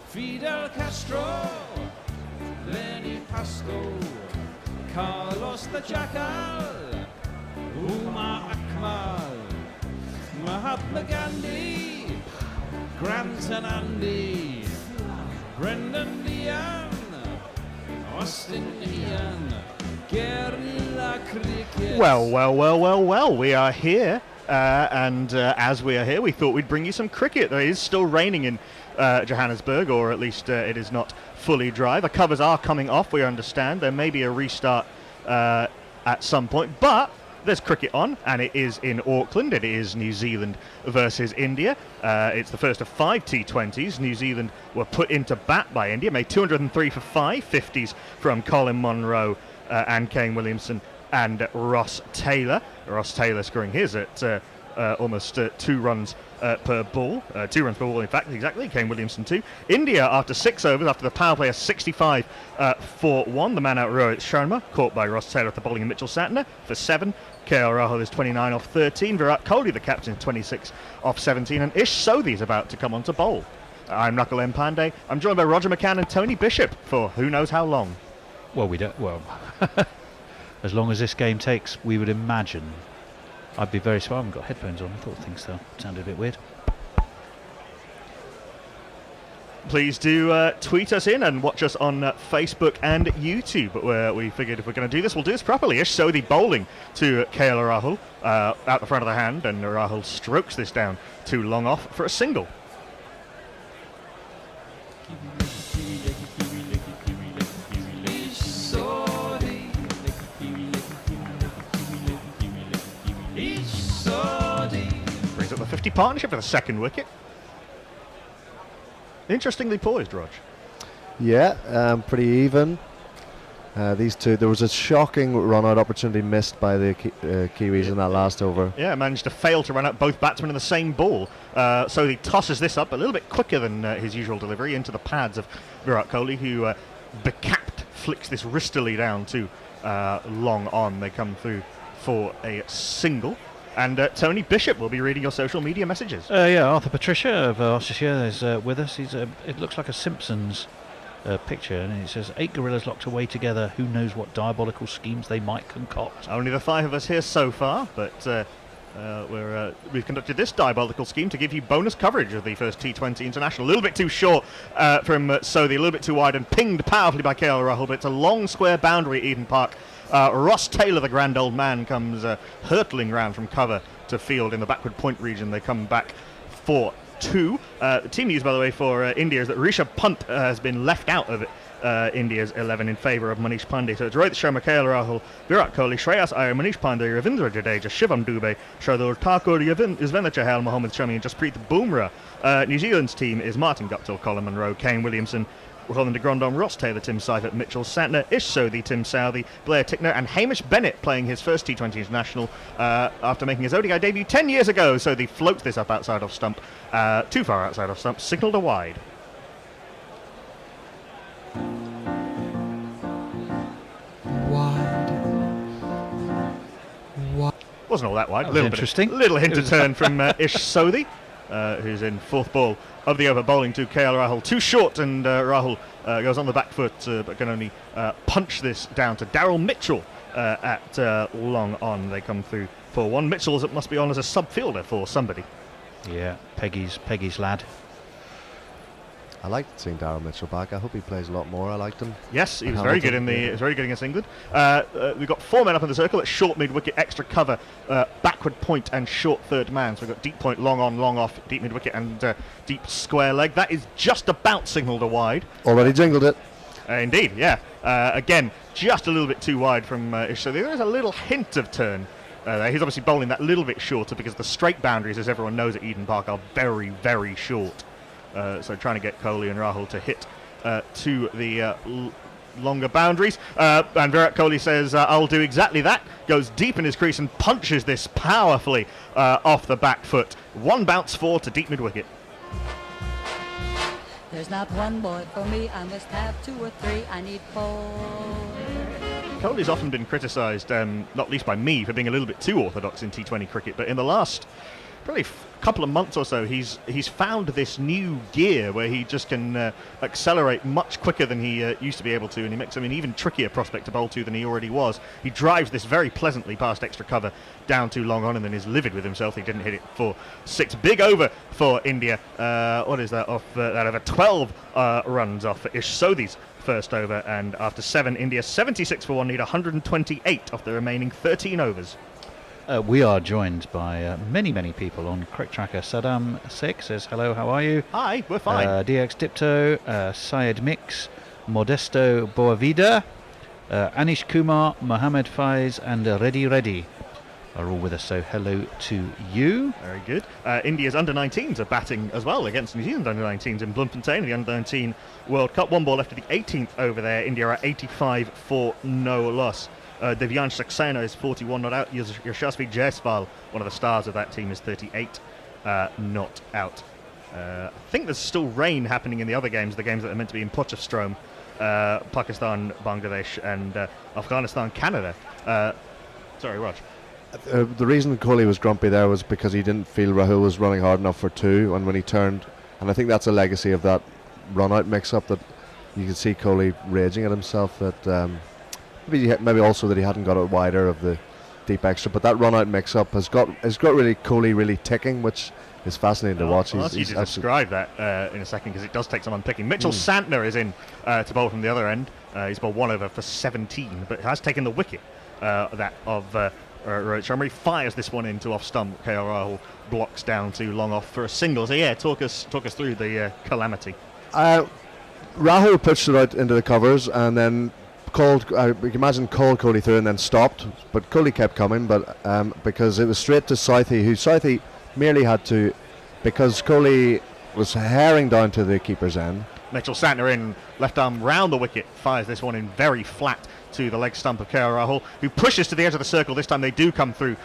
Fidel Castro, Lenny Pasco, Carlos the Jackal, Umar Akmal, Mahatma Gandhi, Grant and Andy, Brendan Dean, Austin Ian, Guerrilla Cricket. Well, we are here, and as we are here, we thought we'd bring you some cricket. It is still raining in Johannesburg, or at least it is not fully dry. The covers are coming off, we understand. There may be a restart at some point, but there's cricket on, and it is in Auckland. It is New Zealand versus India. It's the first of 5 T20s. New Zealand were put into bat by India, made 203 for 5, 50s from Colin Munro and Kane Williamson and Ross Taylor. Ross Taylor scoring his at almost 2 runs per ball. 2 runs per ball, in fact, exactly. Kane Williamson 2. India, after 6 overs, after the power play, a 65 for 1. The man out, Rohit Sharma, caught by Ross Taylor at the bowling, and Mitchell Santner for 7. KL Rahul is 29 off 13. Virat Kohli, the captain, 26 off 17. And Ish Sodhi is about to come on to bowl. I'm Knuckle M. Pandey. I'm joined by Roger McCann and Tony Bishop for who knows how long. Well, we don't. Well, as long as this game takes, we would imagine. I'd be very sorry. I haven't got headphones on. I thought things sounded a bit weird. Please do tweet us in and watch us on Facebook and YouTube. But we figured if we're going to do this, we'll do this properly. Ish Sodhi bowling to KL Rahul out the front of the hand, and Rahul strokes this down too long off for a single. Brings up the 50 partnership for the second wicket. Interestingly poised, Rog. Yeah, pretty even. These two, there was a shocking run-out opportunity missed by the Kiwis in that last over. Yeah, managed to fail to run out both batsmen in the same ball. So he tosses this up a little bit quicker than his usual delivery into the pads of Virat Kohli, who, becapped, flicks this wristily down to long on. They come through for a single. And Tony Bishop will be reading your social media messages. Yeah, Arthur Patricia of Australia is with us. It looks like a Simpsons picture, and it says 8 gorillas locked away together. Who knows what diabolical schemes they might concoct? Only the 5 of us here so far, but we've conducted this diabolical scheme to give you bonus coverage of the first T20 International. A little bit too short from Sodhi, a little bit too wide, and pinged powerfully by KL Rahul, but it's a long square boundary at Eden Park. Ross Taylor, the grand old man, comes hurtling round from cover to field in the backward point region. They come back for 2. The team news, by the way, for India is that Rishabh Pant has been left out of India's 11 in favour of Manish Pandey. So it's Rohit Sharma, KL Rahul, Virat Kohli, Shreyas Iyer, Manish Pandey, Ravindra Jadeja, Shivam Dubey, Shardul Thakur, Yuzvendra Chahal, Mohammad Shami, and Jasprit Bumrah. New Zealand's team is Martin Guptill, Colin Munro, Kane Williamson, Colin de Grandon, Ross Taylor, Tim Seifert, Mitchell Santner, Ish Sodhi, Tim Southey, Blair Tickner, and Hamish Bennett playing his first T20 International after making his ODI debut 10 years ago. Sodhi floats this up outside off stump, too far outside off stump, signalled a wide. Wasn't all that wide. That was interesting. Little hint of turn from Ish Sodhi, who's in 4th ball of the over, bowling to KL Rahul. Too short, and Rahul goes on the back foot, but can only punch this down to Daryl Mitchell at long on. They come through for 1. Mitchell's, it must be on as a sub-fielder for somebody. Yeah, Peggy's lad. I liked seeing Daryl Mitchell back. I hope he plays a lot more. I liked him. Yes, he was very good against England. We've got 4 men up in the circle. It's short mid-wicket, extra cover, backward point, and short third man. So we've got deep point, long on, long off, deep mid-wicket, and deep square leg. That is just about signalled a wide. Already jingled it. Indeed, yeah. Again, just a little bit too wide from Ish. So there is a little hint of turn. He's obviously bowling that little bit shorter because the straight boundaries, as everyone knows at Eden Park, are very, very short. So trying to get Kohli and Rahul to hit to the longer boundaries. And Virat Kohli says, I'll do exactly that. Goes deep in his crease and punches this powerfully off the back foot. 1 bounce 4 to deep mid-wicket. There's not one boy for me. I must have 2 or 3. I need 4. Kohli's often been criticised, not least by me, for being a little bit too orthodox in T20 cricket. But in the last probably a couple of months or so, he's found this new gear where he just can accelerate much quicker than he used to be able to, and he makes him an even trickier prospect to bowl to than he already was. He drives this very pleasantly past extra cover down too long on, and then is livid with himself. He didn't hit it for 6. Big over for India. What is that off? That over 12 runs off for Ish Sodhi's first over, and after 7, India 76 for 1, need 128 off the remaining 13 overs. We are joined by many people on Crick Tracker. Saddam Sheikh says, hello, how are you? Hi, we're fine. DX Dipto, Syed Mix, Modesto Boavida, Anish Kumar, Mohammed Faiz, and Reddy are all with us, so hello to you. Very good. India's under-19s are batting as well against New Zealand under-19s in Bloemfontein, the under-19 World Cup. 1 ball left of the 18th over there. India are 85 for no loss. Divyansh Saxena is 41 not out. Yashasvi Jaiswal, one of the stars of that team, is 38 not out. I think there's still rain happening in the other games, the games that are meant to be in Potchefstroom, Pakistan, Bangladesh, and Afghanistan, Canada. Sorry, Raj. The reason Kohli was grumpy there was because he didn't feel Rahul was running hard enough for 2, and when he turned, and I think that's a legacy of that run-out mix-up, that you could see Kohli raging at himself, that maybe also that he hadn't got it wider of the deep extra, but that run-out mix-up has got really Kohli really ticking, which is fascinating to watch. I'll ask you to describe that in a second, because it does take some unpicking. Mitchell Santner is in to bowl from the other end. He's bowled 1 over for 17, but has taken the wicket that of Rohit Sharma. He fires this one into off stump. KL Rahul blocks down too long off for a single. So yeah, talk us through the calamity. Rahul pitched it out into the covers and then called Kohli through and then stopped, but Kohli kept coming, but because it was straight to Southey, who Southey merely had to, because Kohli was herring down to the keeper's end. Mitchell Santner in, left arm round the wicket, fires this one in very flat to the leg stump of KL Rahul, who pushes to the edge of the circle. This time they do come through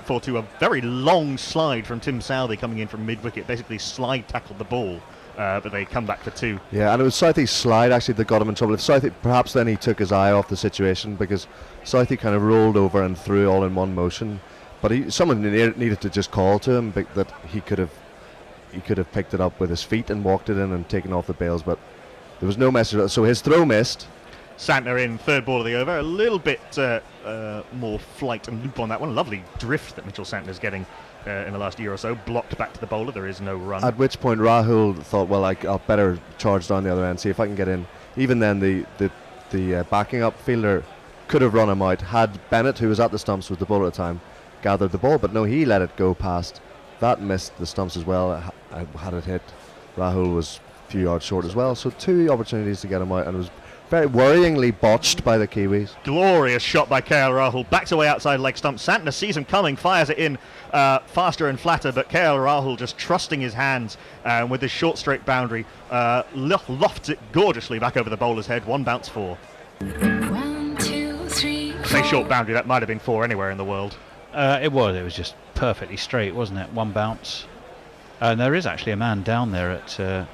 for 2. A very long slide from Tim Southey coming in from mid-wicket, basically slide tackled the ball. But they come back for 2. Yeah, and it was Southey's slide actually that got him in trouble. If Southey, perhaps then he took his eye off the situation, because Southey kind of rolled over and threw all in one motion. But someone needed to just call to him that he could have picked it up with his feet and walked it in and taken off the bails. But there was no message. So his throw missed. Santner in, 3rd ball of the over. A little bit more flight and loop on that one. Lovely drift that Mitchell Santner's getting in the last year or so. Blocked back to the bowler. There is no run. At which point Rahul thought, well, I'll better charge down the other end, see if I can get in. Even then, the backing up fielder could have run him out had Bennett, who was at the stumps, was the bowler at the time, gathered the ball. But no, he let it go past. That missed the stumps as well. Had it hit, Rahul was a few yards short as well. So 2 opportunities to get him out, and it was very worryingly botched by the Kiwis. Glorious shot by KL Rahul. Backs away outside leg stump. Santner sees him coming, fires it in faster and flatter, but KL Rahul just trusting his hands with his short straight boundary, lofts it gorgeously back over the bowler's head. 1 bounce 4. 1, 2, 3, 4. Say short boundary, that might have been 4 anywhere in the world. It was just perfectly straight, wasn't it? 1 bounce. And there is actually a man down there at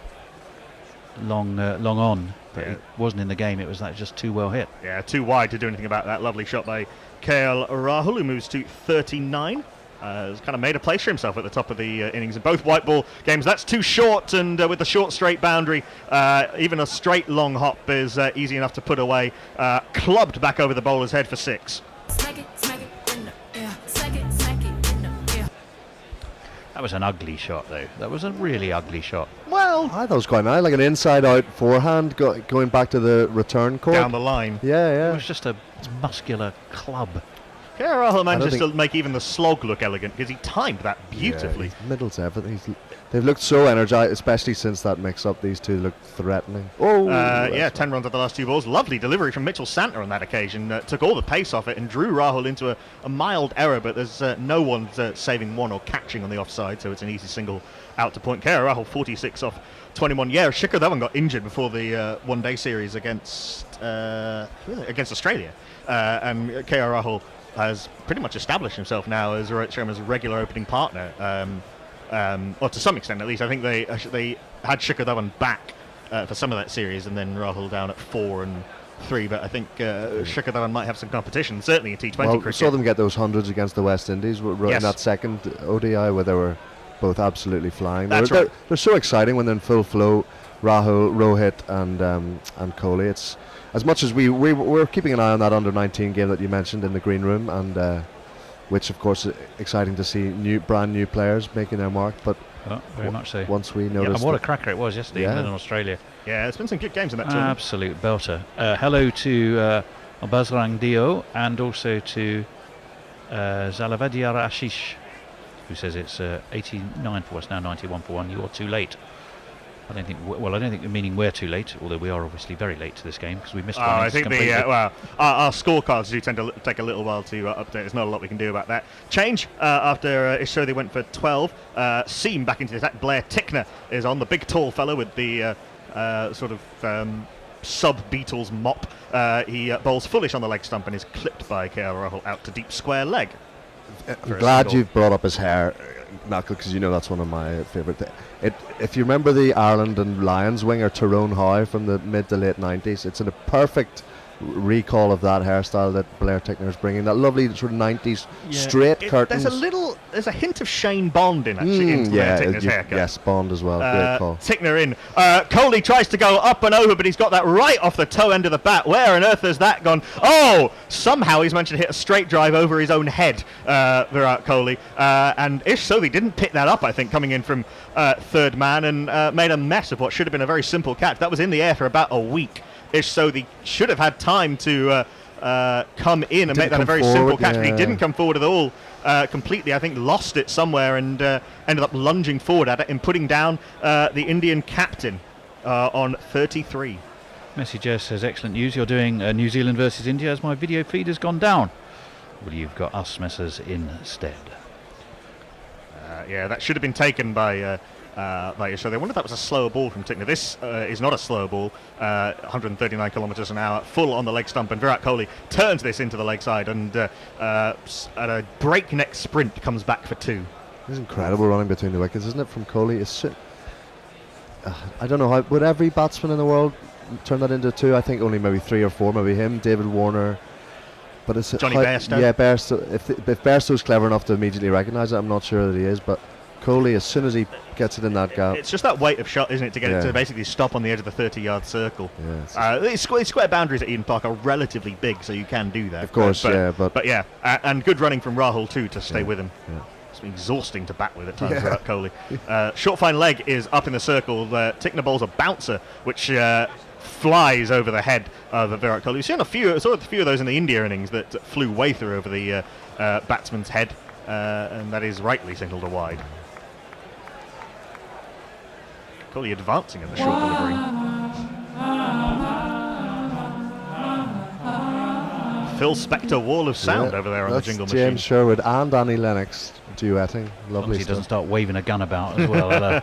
long on, but Yeah. he wasn't in the game. It was just too well hit. Yeah, too wide to do anything about that. Lovely shot by KL Rahul, who moves to 39. Has kind of made a place for himself at the top of the innings in both white ball games. That's too short, and with the short straight boundary, even a straight long hop is easy enough to put away. Clubbed back over the bowler's head for 6. Smack it in the air. Smack it in the air. That was an ugly shot, though. That was a really ugly shot. Well, I thought it was quite nice, like an inside-out forehand going back to the return court. down the line. It Yeah. was just a muscular club. KL Rahul manages think- to make even the slog look elegant, because he timed that beautifully. Yeah, middles everything. They've looked so energized, especially since that mix-up. These two look threatening. Yeah, 10 runs at the last 2 balls. Lovely delivery from Mitchell Santner on that occasion. Took all the pace off it and drew Rahul into a mild error, but there's no one saving one or catching on the offside, so it's an easy single out to point. KL Rahul 46 off 21. Yeah, Shikhar Dhawan got injured before the one-day series against Australia, and KL Rahul has pretty much established himself now as Rohit Sharma's regular opening partner. Or to some extent, at least. I think they had Shikhar Dhawan back for some of that series, and then Rahul down at 4 and 3. But I think Shikhar Dhawan might have some competition, certainly in T20 Well, we cricket. saw them get those hundreds against the West Indies in Yes. that second ODI, where they were both absolutely flying. That's They're, right. they're so exciting when they're in full flow. Rahul, Rohit, and Kohli. It's as much as we're keeping an eye on that under-19 game that you mentioned in the green room, and which of course is exciting to see brand new players making their mark. But Very much so. once we Yeah, noticed, and what a cracker it was yesterday, Yeah. England and Australia. Yeah, it's been some good games in that tournament. Absolute belter. Hello to Bazrang Dio and also to Zalavadia Ashish, who says it's 89 for us now, 91 for 1. You're too late. I don't think. Well, I don't think meaning we're too late, although we are obviously very late to this game because we missed one. I think completely. our scorecards do tend to take a little while to update. There's not a lot we can do about that. Change after Isho, they went for 12. Seam back into the attack. Blair Tickner is on, the big tall fellow with the sort of sub-Beatles mop. He bowls foolish on the leg stump and is clipped by KL Rahul out to deep square leg. I'm glad you've brought up his hair, Malcolm, because you know that's one of my favourite things. If you remember the Ireland and Lions winger Tyrone Howe from the mid to late 90s, it's in a perfect recall of that hairstyle that Blair Tickner is bringing. That lovely sort of 90s straight curtains. There's a hint of Shane Bond in actually into Blair Tickner's haircut. Yes, Bond as well. Great call. Tickner in. Kohli tries to go up and over, but he's got that right off the toe end of the bat. Where on earth has that gone? Oh, somehow he's managed to hit a straight drive over his own head, Virat Kohli. And Ish Sodhi didn't pick that up, I think, coming in from third man, and made a mess of what should have been a very simple catch. That was in the air for about a week. Ish Sodhi should have had time to come in and make that a very simple catch, but he didn't come forward at all. Completely, I think, lost it somewhere and ended up lunging forward at it and putting down the Indian captain on 33. Messenger says, excellent news. You're doing New Zealand versus India as my video feed has gone down. Well, you've got us Messers instead. Yeah, that should have been taken by Isho. They wonder if that was a slower ball from Tickner. This is not a slow ball, 139 kilometres an hour, full on the leg stump, and Virat Kohli turns this into the leg side and at a breakneck sprint comes back for 2. It's incredible running between the wickets, isn't it, from Kohli? I don't know, how would every batsman in the world turn that into 2? I think only maybe 3 or 4, maybe him, David Warner. But it's Johnny Bairstow. Yeah, Bairstow. If Bairstow's clever enough to immediately recognise it, I'm not sure that he is, but Kohli, as soon as he gets it in that gap. It's just that weight of shot, isn't it, to get it to basically stop on the edge of the 30-yard circle. Yeah, these square boundaries at Eden Park are relatively big, so you can do that. Of course, but yeah, and good running from Rahul too to stay with him. Yeah. It's been exhausting to bat with at times without Kohli. Short fine leg is up in the circle. Tickner bowls a bouncer, which flies over the head of Virat Kohli. We've seen a few of those in the India innings that flew way through over the batsman's head, and that is rightly signalled a wide. Kohli advancing in the short delivery. Phil Spector wall of sound over there on the jingle machine. James Sherwood and Annie Lennox duetting. Lovely He stuff. doesn't start waving a gun about as well.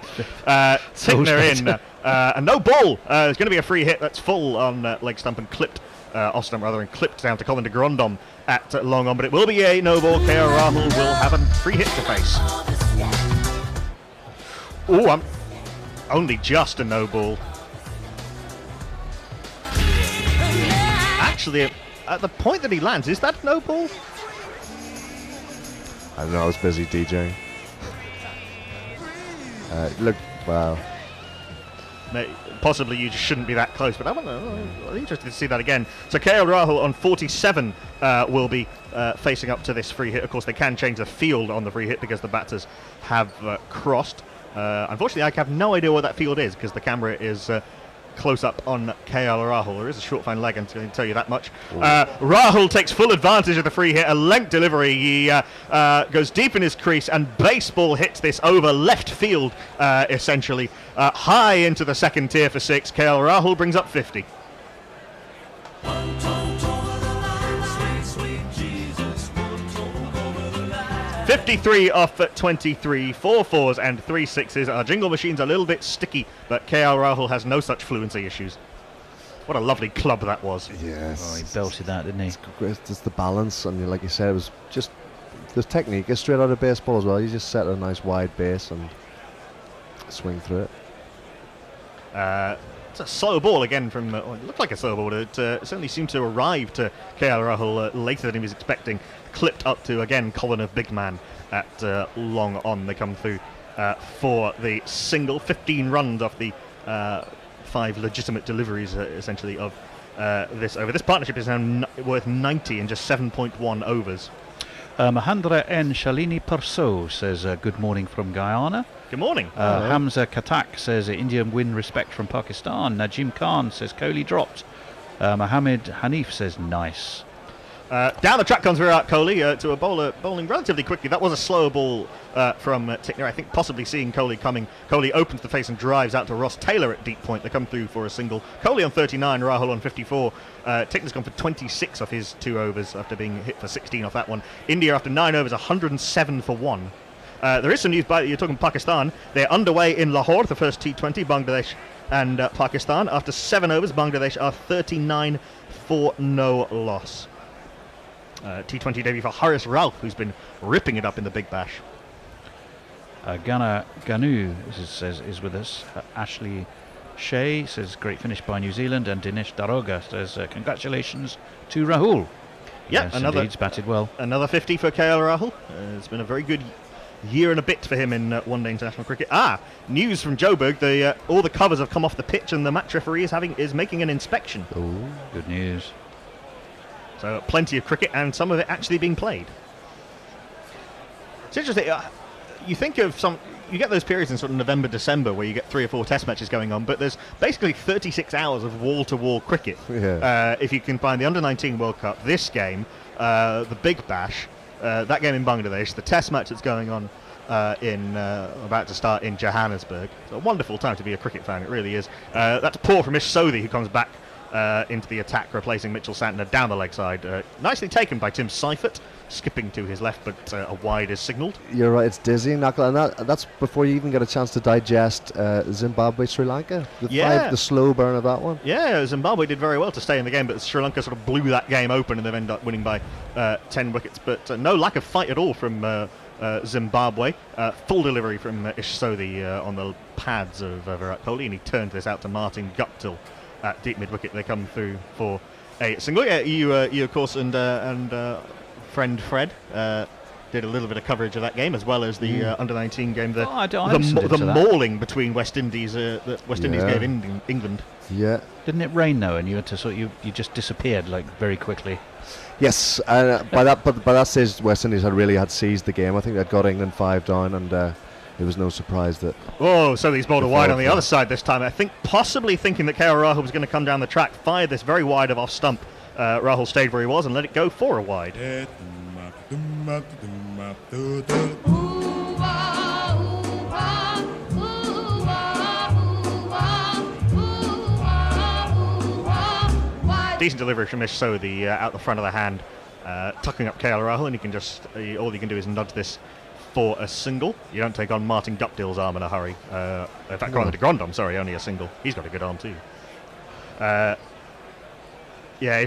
Tickner in, and no ball. There's going to be a free hit that's full on leg stump and clipped, off stump rather, and clipped down to Colin de Grandom at long on, but it will be a no ball. KL Rahul will have a free hit to face. Oh, only just a no ball. Actually, at the point that he lands, is that no ball? I don't know, I was busy DJing. Look, wow. Possibly you just shouldn't be that close, but I'm interested to see that again. So KL Rahul on 47 will be facing up to this free hit. Of course, they can change the field on the free hit because the batters have crossed. Unfortunately, I have no idea what that field is because the camera is close up on KL Rahul. There is a short fine leg, I'm going to tell you that much. Rahul takes full advantage of the free hit, a length delivery. He goes deep in his crease and baseball hits this over left field, essentially. High into the second tier for 6. KL Rahul brings up 50. 53 off at 23, 4 4s and 3 6s. Our jingle machine's a little bit sticky, but KL Rahul has no such fluency issues. What a lovely club that was. Yes. Oh, he belted that, didn't he? It's just the balance, and like you said, it was just the technique is straight out of baseball as well. You just set a nice wide base and swing through it. It's a slow ball again from, it looked like a slow ball, but it certainly seemed to arrive to KL Rahul later than he was expecting. Clipped up to, again, Colin of Big Man at long on. They come through for the single. 15 runs off the 5 legitimate deliveries, essentially, of this over. This partnership is now worth 90 in just 7.1 overs. Mahendra N. Shalini Perso says, good morning from Guyana. Good morning. Hamza Katak says, India win respect from Pakistan. Najim Khan says, Kohli dropped. Mohammed Hanif says, nice. Down the track comes Virat Kohli to a bowler bowling relatively quickly. That was a slower ball from Tickner. I think possibly seeing Kohli coming. Kohli opens the face and drives out to Ross Taylor at deep point. They come through for a single. Kohli on 39, Rahul on 54. Tickner's gone for 26 off his 2 overs after being hit for 16 off that one. India after 9 overs, 107 for 1. There is some news, you're talking Pakistan. They're underway in Lahore, the first T20, Bangladesh and Pakistan. After 7 overs, Bangladesh are 39 for no loss. T20 debut for Haris Ralph, who's been ripping it up in the Big Bash. Gana Ganu is with us. Ashley Shea says, great finish by New Zealand. And Dinesh Daroga says, congratulations to Rahul. Yeah, yes, another, indeed, he's batted well. Another 50 for KL Rahul. It's been a very good year and a bit for him in one-day international cricket. News from Joburg. All the covers have come off the pitch, and the match referee is making an inspection. Oh, good news. So plenty of cricket, and some of it actually being played. It's interesting. You think of you get those periods in sort of November, December where you get 3 or 4 test matches going on, but there's basically 36 hours of wall-to-wall cricket. Yeah. If you can find the Under-19 World Cup, this game, the Big Bash, that game in Bangladesh, the test match that's going on about to start in Johannesburg. It's a wonderful time to be a cricket fan, it really is. That's poor from Ish Sodhi, who comes back into the attack, replacing Mitchell Santner down the leg side. Nicely taken by Tim Seifert, skipping to his left, but a wide is signalled. You're right, it's dizzying, Knuckle, and that's before you even get a chance to digest Zimbabwe, Sri Lanka. The slow burn of that one. Yeah, Zimbabwe did very well to stay in the game, but Sri Lanka sort of blew that game open and they've ended up winning by 10 wickets. But no lack of fight at all from Zimbabwe. Full delivery from Ish Sodhi on the pads of Virat Kohli, and he turned this out to Martin Guptill at deep mid-wicket. They come through for a single. Yeah, you of course, and friend Fred did a little bit of coverage of that game, as well as the under-19 game. The mauling between West Indies that West Indies gave England. Yeah. Didn't it rain though, and you had to you just disappeared like very quickly? Yes, by that stage, West Indies had seized the game. I think they'd got England 5 down, and it was no surprise that. Oh, so he's bowled a wide on the other side this time. I think possibly thinking that KL Rahul was going to come down the track, fired this very wide of off stump. Rahul stayed where he was and let it go for a wide. Decent delivery from Ish Sodhi out the front of the hand, tucking up KL Rahul, and you can just all you can do is nudge this for a single. You don't take on Martin Guptill's arm in a hurry. In fact, Grant de Grandom, sorry, only a single. He's got a good arm too.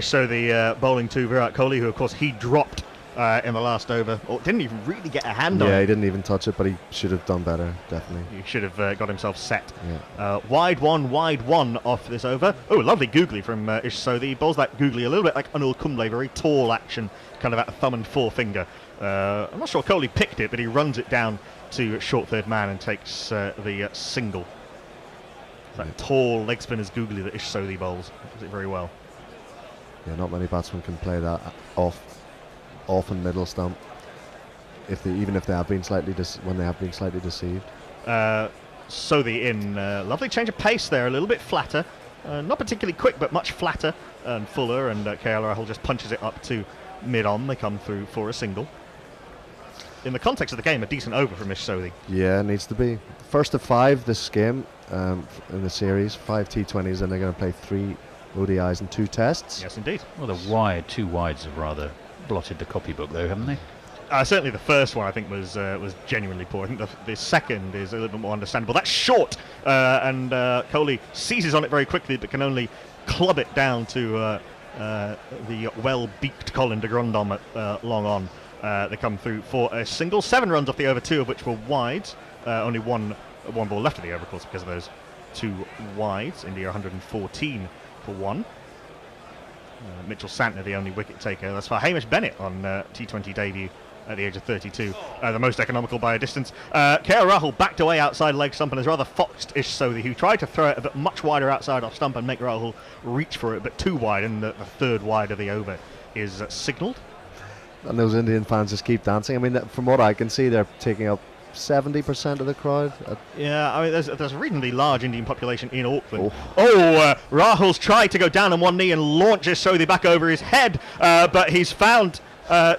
So the bowling to Virat Kohli, who of course he dropped in the last over, or didn't even really get a hand on it. Yeah, he didn't even touch it, but he should have done better, definitely. He should have got himself set. Yeah. Wide one off this over. Oh, lovely googly from Ish Sodhi. He bowls that googly a little bit like Anil Kumble, very tall action, kind of at the thumb and forefinger. I'm not sure Kohli picked it, but he runs it down to short third man and takes the single. That tall leg spinner's googly that Ish Sodhi bowls. Does it very well. Yeah, not many batsmen can play that off and middle stump. Even if they have been slightly deceived. Sodhi in lovely change of pace there, a little bit flatter, not particularly quick, but much flatter and fuller. And KL Rahul just punches it up to mid-on. They come through for a single. In the context of the game, a decent over from Ish Sodhi. Yeah, it needs to be. First of 5 this game in the series, 5 T20s, and they're going to play 3 ODIs and 2 tests. Yes, indeed. Well, the 2 wides have rather blotted the copybook, though, haven't they? Certainly the first one, I think, was genuinely poor. I think the second is a little bit more understandable. That's short, and Kohli seizes on it very quickly, but can only club it down to the well-beaked Colin de Grandom at long on. They come through for a single. 7 runs off the over, 2 of which were wides. Only one ball left of the over, of course, because of those 2 wides. India 114 for 1. Mitchell Santner, the only wicket taker. That's for Hamish Bennett on T20 debut at the age of 32, the most economical by a distance. KO Rahul backed away outside leg stump and has rather foxed Ish Sodhi, who tried to throw it a bit much wider outside off stump and make Rahul reach for it, but too wide, and the third wide of the over is signalled. And those Indian fans just keep dancing. I mean, from what I can see, they're taking up 70% of the crowd. Yeah, I mean, there's a reasonably large Indian population in Auckland. Rahul's tried to go down on one knee and launches Sodhi back over his head, but he's found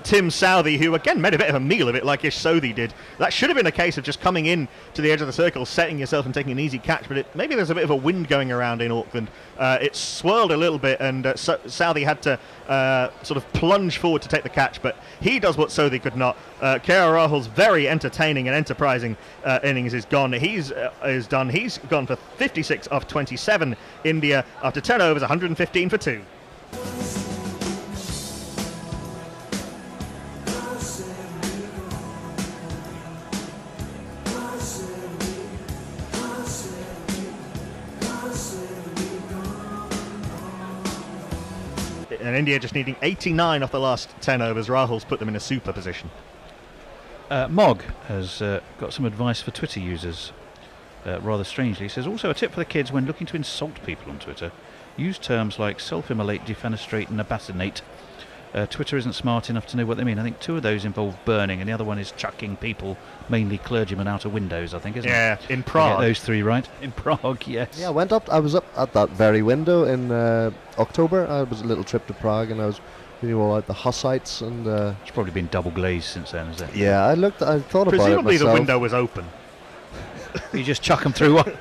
Tim Southey, who again made a bit of a meal of it like Ish Sodhi did. That should have been a case of just coming in to the edge of the circle, setting yourself and taking an easy catch, but maybe there's a bit of a wind going around in Auckland. It swirled a little bit, and Southey had to sort of plunge forward to take the catch, but he does what Sodhi could not. KO Rahul's very entertaining and enterprising innings is gone. He's done. He's gone for 56 off 27. India after 10 overs, 115 for 2. And India just needing 89 off the last 10 overs. Rahul's put them in a super position. Mog has got some advice for Twitter users. Rather strangely, he says, also a tip for the kids when looking to insult people on Twitter. Use terms like self-immolate, defenestrate and abassinate. Twitter isn't smart enough to know what they mean. I think two of those involve burning, and the other one is chucking people, mainly clergymen, out of windows, I think, isn't it? Yeah, in Prague. Get those three right. In Prague, yes. Yeah, I was up at that very window in October. I was a little trip to Prague, and I was reading all out the Hussites and. It's probably been double glazed since then, is it? Yeah, I thought about it myself. Presumably the window was open. You just chuck them through one.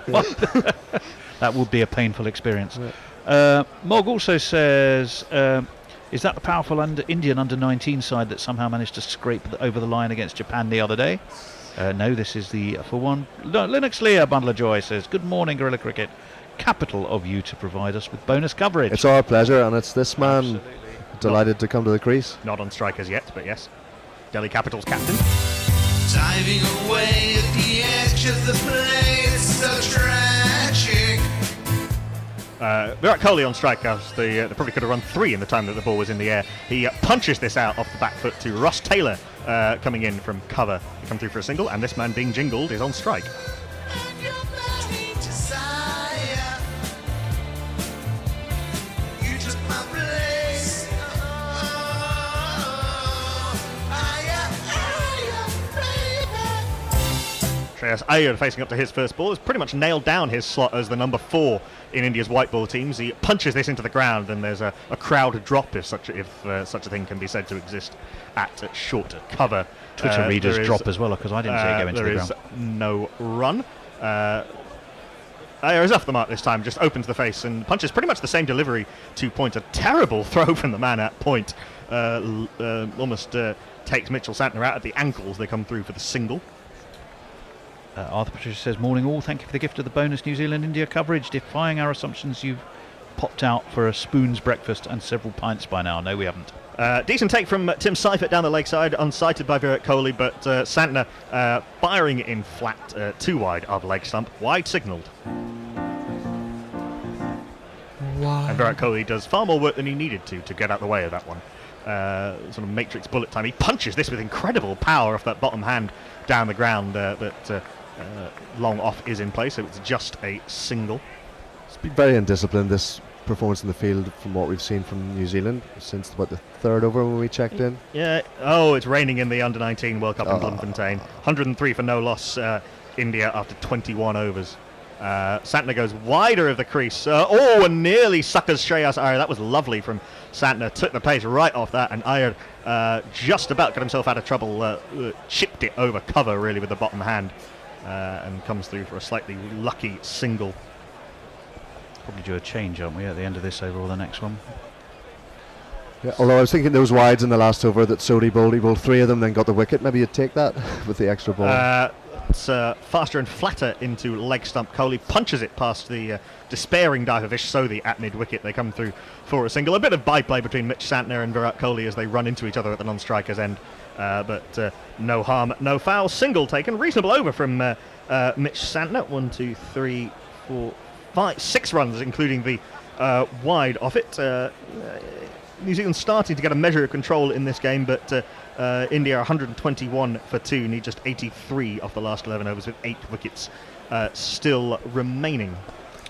That would be a painful experience. Mog also says, is that the powerful Indian under-19 side that somehow managed to scrape over the line against Japan the other day? No, this is the, for one, Linux Leah Bundle of Joy says, good morning, Guerrilla Cricket. Capital of you to provide us with bonus coverage. It's our pleasure, and it's this man. Absolutely. Delighted to come to the crease. Not on strikers yet, but yes. Delhi Capitals captain. Diving away at the edge of the place, so tragic. Virat Kohli on strike, as they probably could have run 3 in the time that the ball was in the air. He punches this out off the back foot to Ross Taylor, coming in from cover to come through for a single, and this man being jingled is on strike. And your burning desire. You took my place. Shreyas Iyer facing up to his first ball has pretty much nailed down his slot as the number 4 in India's white ball teams. He punches this into the ground, and there's a crowd drop if such a thing can be said to exist at short cover. Twitter readers drop as well, because I didn't see it go into the ground. There is no run. Iyer is off the mark this time, just opens the face and punches pretty much the same delivery to point. A terrible throw from the man at point. Almost takes Mitchell Santner out at the ankles. They come through for the single. Arthur Patricia says, morning all, thank you for the gift of the bonus New Zealand-India coverage. Defying our assumptions, you've popped out for a spoon's breakfast and several pints by now. No, we haven't. Decent take from Tim Seifert down the leg side, unsighted by Virat Kohli, but Santner firing in flat, too wide of leg stump, wide signalled. And Virat Kohli does far more work than he needed to get out the way of that one. Sort of matrix bullet time. He punches this with incredible power off that bottom hand down the ground, but long off is in place, so it's just a single. It's been very undisciplined, this performance in the field, from what we've seen from New Zealand since about the 3rd over when we checked in. Yeah. Oh, it's raining in the under-19 World Cup in Bloemfontein. 103 for no loss, India after 21 overs. Santner goes wider of the crease. And nearly suckers Shreyas Iyer. That was lovely from Santner. Took the pace right off that, and Iyer just about got himself out of trouble. Chipped it over cover, really, with the bottom hand, and comes through for a slightly lucky single. Probably due a change, aren't we, at the end of this over or the next one? Yeah, although I was thinking those wides in the last over that Sodhi bowled, he bowled 3 of them, then got the wicket. Maybe you'd take that with the extra ball. It's faster and flatter into leg stump. Kohli punches it past the despairing dive of Ish Sodhi at mid-wicket. They come through for a single. A bit of byplay between Mitch Santner and Virat Kohli as they run into each other at the non-striker's end. But no harm, no foul. Single taken. Reasonable over from Mitch Santner. 1, 2, 3, 4, 5, 6 runs, including the wide off it. New Zealand starting to get a measure of control in this game, but India 121 for 2, need just 83 off the last 11 overs with 8 wickets still remaining.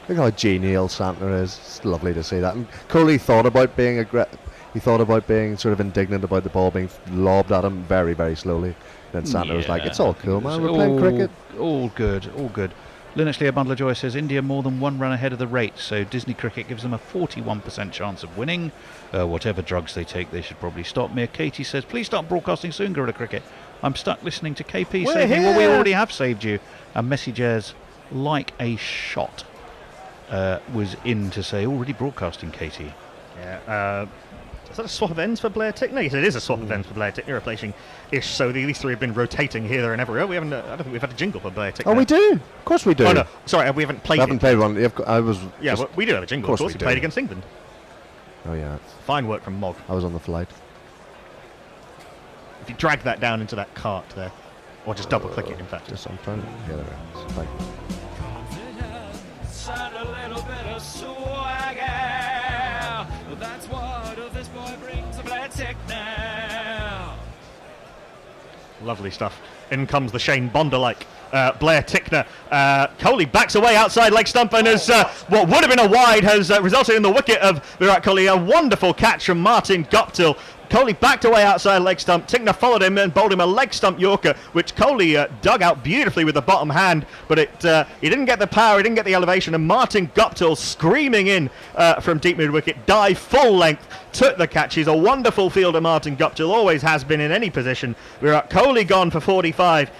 Look how genial Santner is. It's lovely to see that. And Kohli thought about being sort of indignant about the ball being lobbed at him very, very slowly. Then Santner was like, "It's all cool, man. We're playing cricket." All good, all good. Linux Lear Bundler Joy says India more than 1 run ahead of the rate, so Disney Cricket gives them a 41% chance of winning. Whatever drugs they take, they should probably stop. Mia Katie says, please start broadcasting soon, Gorilla Cricket. I'm stuck listening to KP save me. Well, we already have saved you. And Messages like a shot was in to say, already broadcasting, Katie. Yeah. Is that a swap of ends for Blair Tickner? Yes, it is a swap of ends for Blair Tickner, replacing Ish Sodhi. These three have been rotating here, there, and everywhere. We haven't. I don't think we've had a jingle for Blair Tickner. Oh, we do. Of course we do. Oh no, sorry, we haven't played. We haven't played one. I was. Yeah, well, we do have a jingle. Of course, we played against England. Oh yeah. Fine work from Mog. I was on the flight. If you drag that down into that cart there, or just double click it, in fact. Just I'm trying to. Yeah, there. It's fine. Confidence and a little bit of swagger. That's what this boy brings to Blair Tickner. Lovely stuff. In comes the Shane Bonder-like Blair Tickner. Kohli backs away outside leg stump, and as what would have been a wide has resulted in the wicket of Virat Kohli. A wonderful catch from Martin Guptill. Kohli backed away outside leg stump. Tickner followed him and bowled him a leg stump Yorker, which Kohli dug out beautifully with the bottom hand, but he didn't get the power, he didn't get the elevation, and Martin Guptill screaming in from deep mid wicket, dive full length, took the catch. He's a wonderful fielder, Martin Guptill, always has been in any position. Virat Kohli gone for 45.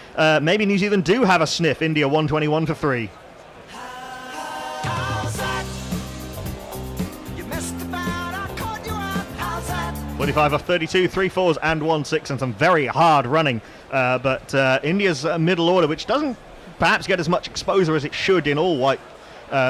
Maybe New Zealand do have a sniff. India 121 for 3. 45 off 32, 3 fours and 1 6, and some very hard running. But India's middle order, which doesn't perhaps get as much exposure as it should in all white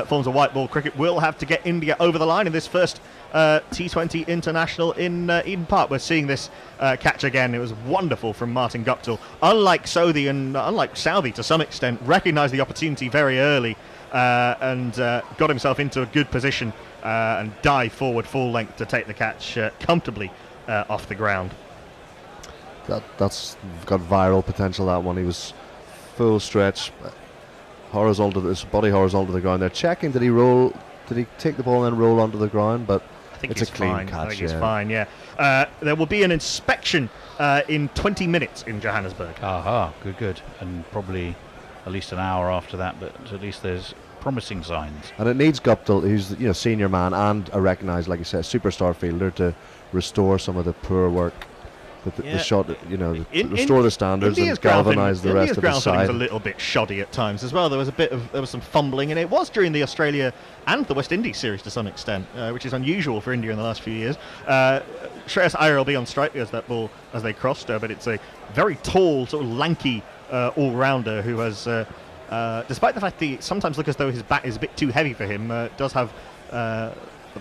forms of white ball cricket, will have to get India over the line in this first T20 international in Eden Park. We're seeing this catch again. It was wonderful from Martin Guptill. Unlike Sodhi and unlike Southey to some extent, recognised the opportunity very early and got himself into a good position and dive forward full length to take the catch comfortably off the ground. That's got viral potential, that one. He was full stretch, horizontal, his body horizontal to the ground. They're checking, did he take the ball and then roll onto the ground? But I think it's a clean catch. I think he's fine, yeah. There will be an inspection in 20 minutes in Johannesburg. Aha, good. And probably at least an hour after that, but at least there's promising signs. And it needs Guptill, who's senior man and a recognised, like you said, superstar fielder, to restore some of the poor work. The shot, restore the standards and galvanise the rest of the side. Was a little bit shoddy at times as well. There was some fumbling, and it was during the Australia and the West Indies series to some extent, which is unusual for India in the last few years. Shreyas Iyer will be on strike as that ball as they crossed, but it's a very tall, sort of lanky all-rounder who has, despite the fact that he sometimes looks as though his bat is a bit too heavy for him, does have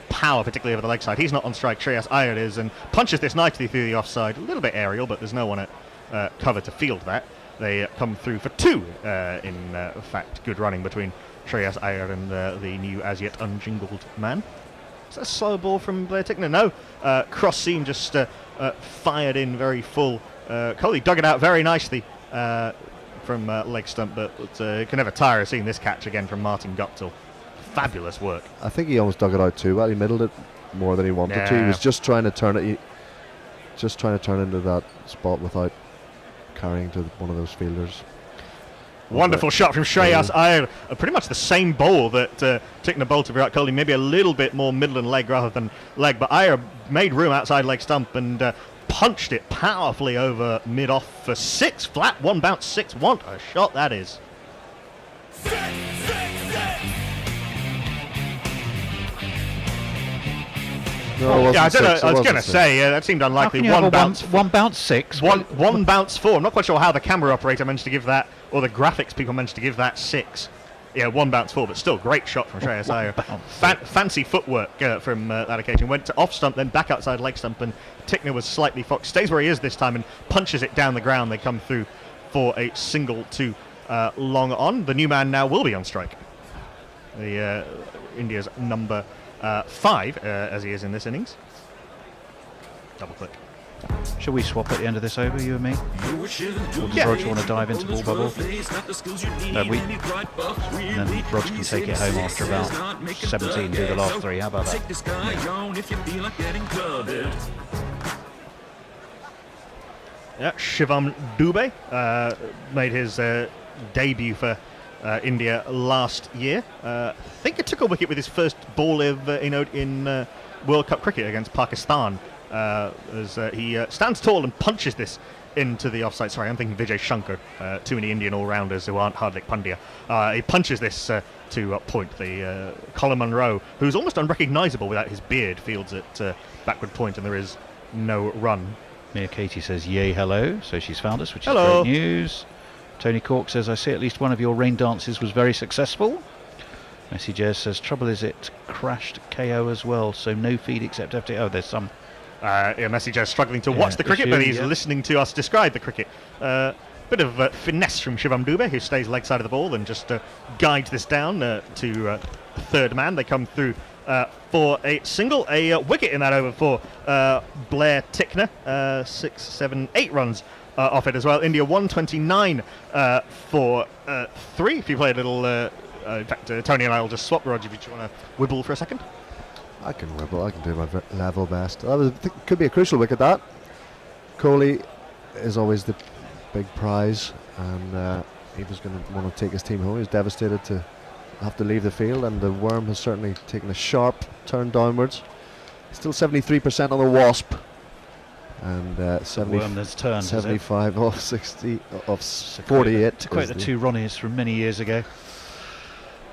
power, particularly over the leg side. He's not on strike. Shreyas Iyer is, and punches this nicely through the offside. A little bit aerial, but there's no one at cover to field that. They come through for 2. In fact, good running between Shreyas Iyer and the new as yet unjingled man. Is that a slow ball from Blair Tickner? No. Cross seam just fired in very full. Kohli dug it out very nicely from leg stump, but can never tire of seeing this catch again from Martin Guptill. Fabulous work. I think he almost dug it out too well. He middled it more than he wanted to. He was just trying to turn it, into that spot without carrying to one of those fielders. Wonderful shot from Shreyas Iyer. Pretty much the same bowl that Tickner bowled to Virat Kohli, maybe a little bit more middle and leg rather than leg, but Iyer made room outside leg stump and punched it powerfully over mid-off for 6 flat, 1 bounce, 6. What a shot that is. No, I was going to say that seemed unlikely. One bounce 6. One bounce 4. I'm not quite sure how the camera operator managed to give that, or the graphics people managed to give that 6. Yeah, 1 bounce 4, but still great shot from Shreyas Iyer. Fancy footwork from that occasion. Went to off stump, then back outside leg stump, and Tickner was slightly foxed. Stays where he is this time and punches it down the ground. They come through for a single to long on. The new man now will be on strike. India's number 5, as he is in this innings. double click. Shall we swap at the end of this over, you and me? Or does Roger want to dive into ball bubble? And then Roger can take it home after about 17, do the last 3. How about that? Yeah, Shivam Dubey made his debut for India last year. I think it took a wicket with his first ball in World Cup cricket against Pakistan. As he stands tall and punches this into the offside. Sorry, I'm thinking Vijay Shankar. Too many Indian all-rounders who aren't Hardik Pandya. He punches this to point. The Colin Munro, who's almost unrecognisable without his beard, fields at backward point, and there is no run. Mia Katie says, yay, hello. So she's found us, which is Hello. great news. Tony Cork says, I see at least one of your rain dances was very successful. Messi Jez says, trouble is it crashed KO as well, so no feed except FT. Oh, there's some... Messi is struggling to watch the cricket, but he's listening to us describe the cricket. Bit of finesse from Shivam Dubey, who stays leg side of the ball and just guides this down to third man. They come through for a single, a wicket in that over for Blair Tickner. 6, 7, 8 runs off it as well. India 129 for 3. If you play a little, in fact, Tony and I will just swap. Roger, if you want to wibble for a second. I can wibble. I can do my level best. Could be a crucial wicket, that. Kohli is always the big prize, and he was going to want to take his team home. He was devastated to have to leave the field, and the worm has certainly taken a sharp turn downwards. Still 73% on the wasp, and 75 off 60 off 48. To quote the 2 Ronnies from many years ago.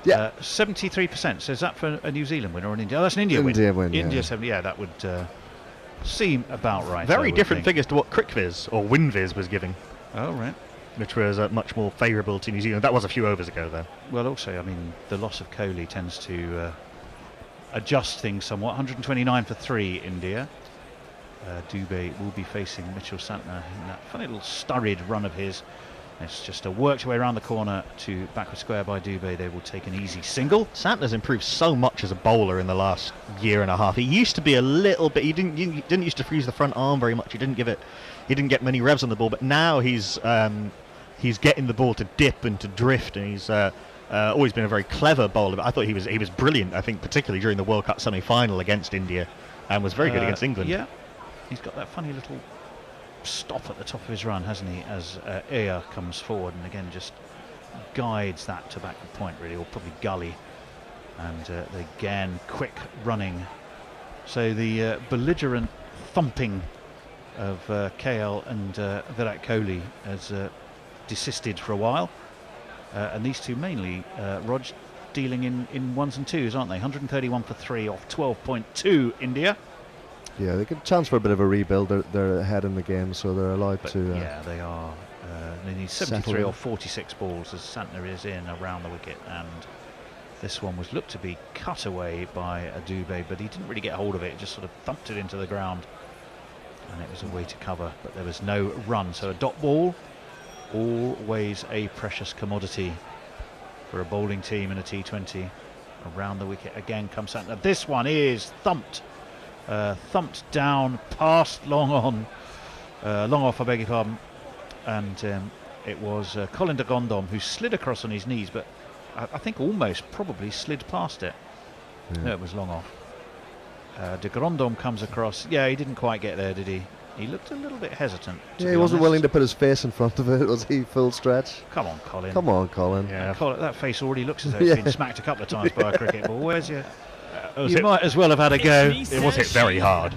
Yeah, 73%. So is that for a New Zealand win or an India? Oh, that's an India win. India 70. Yeah, that would seem about right. Very different figures to what CricViz or WinViz was giving. Oh, right. Which was much more favourable to New Zealand. That was a few overs ago, though. Well, also, I mean, the loss of Kohli tends to adjust things somewhat. 129 for 3, India. Dubey will be facing Mitchell Santner in that funny little sturrid run of his. It's just worked way around the corner to backward square by Dubey. They will take an easy single. Santner's improved so much as a bowler in the last year and a half. He used to be a little bit. He didn't used to freeze the front arm very much. He didn't get many revs on the ball. But now he's getting the ball to dip and to drift, and he's always been a very clever bowler. But I thought he was brilliant. I think particularly during the World Cup semi-final against India, and was very good against England. Yeah, he's got that funny little stop at the top of his run, hasn't he, as Ayer comes forward and again just guides that to backward point, really, or probably gully, and again quick running. So the belligerent thumping of KL and Virat Kohli has desisted for a while, and these two mainly Rog dealing in 1s and 2s, aren't they? 131 for 3 off 12.2 India. Yeah, they get a chance for a bit of a rebuild. They're ahead in the game, so they're allowed to. Yeah, they are. They need 73 or 46 balls as Santner is in around the wicket, and this one was looked to be cut away by Dubey, but he didn't really get hold of it. It just sort of thumped it into the ground, and it was a way to cover, but there was no run. So a dot ball, always a precious commodity for a bowling team in a T20. Around the wicket again comes Santner. This one is thumped. Thumped down past long off, I beg your pardon, and it was Colin de Gondom who slid across on his knees, but I think almost probably slid past it. Yeah. No, it was long off. De Gondom comes across. Yeah, he didn't quite get there, did he? He looked a little bit hesitant. Yeah, he wasn't willing to put his face in front of it, was he? Full stretch. Come on, Colin. Come on, Colin. Yeah, that face already looks as though it's been smacked a couple of times by a cricket ball. Where's your... you might as well have had a go. It was hit very hard.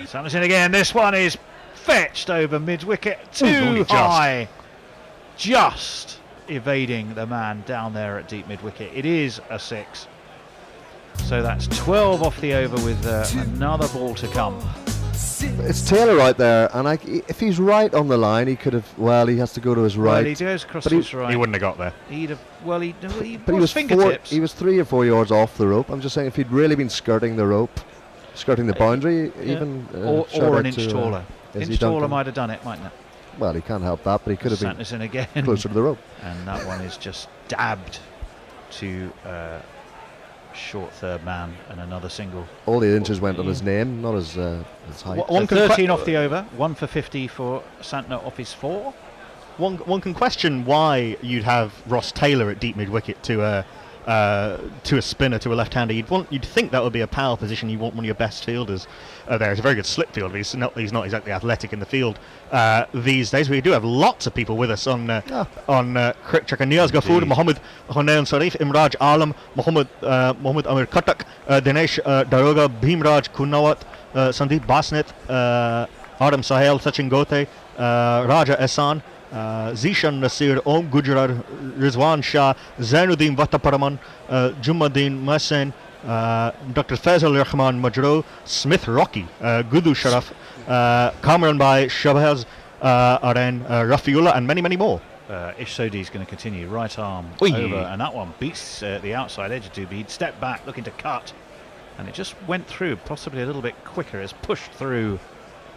Santner's in again. This one is fetched over mid-wicket. Too high. Just evading the man down there at deep mid-wicket. It is a 6. So that's 12 off the over with another ball to come. It's Taylor right there, and if he's right on the line, he could have. Well, he has to go to his right. Well, he goes across to his right. He wouldn't have got there. He'd have. Well, he but he was fingertips. He was 3 or 4 yards off the rope. I'm just saying, if he'd really been skirting the rope, skirting the boundary, even or an inch taller. Inch taller might have done it, mightn't it? Well, he can't help that, but he could have been in again. Closer to the rope. And that one is just dabbed to short third man and another single. All the inches went on his name, not his height. So 13 off the over, 1 for 50 for Santner off his 4. One can question why you'd have Ross Taylor at deep mid wicket to a spinner, to a left-hander. You'd think that would be a power position. You want one of your best fielders there. He's a very good slip fielder, but he's not exactly athletic in the field these days. We do have lots of people with us on Crick Checker. Niyaz Ghafoor, Mohammed Hunayn Sarif, Imraj Alam, Mohammed Amir Katak, Dinesh Daroga, Bhimraj Kunawat, Sandeep Basnet, Adam Sahel, Sachin Gote, Raja Ehsan, Zishan Nasir, Om Gujarar, Rizwan Shah, Zainuddin Vattaparaman, Jummuddin Masen, Dr. Faisal Rahman Majro, Smith Rocky, Gudu Sharaf, Kamran Bhai, Shabaz Aren, Rafiullah, and many, many more. Ish Sodhi is going to continue. Right arm Oi. over, and that one beats the outside edge of Dubey. He'd stepped back looking to cut, and it just went through, possibly a little bit quicker. It's pushed through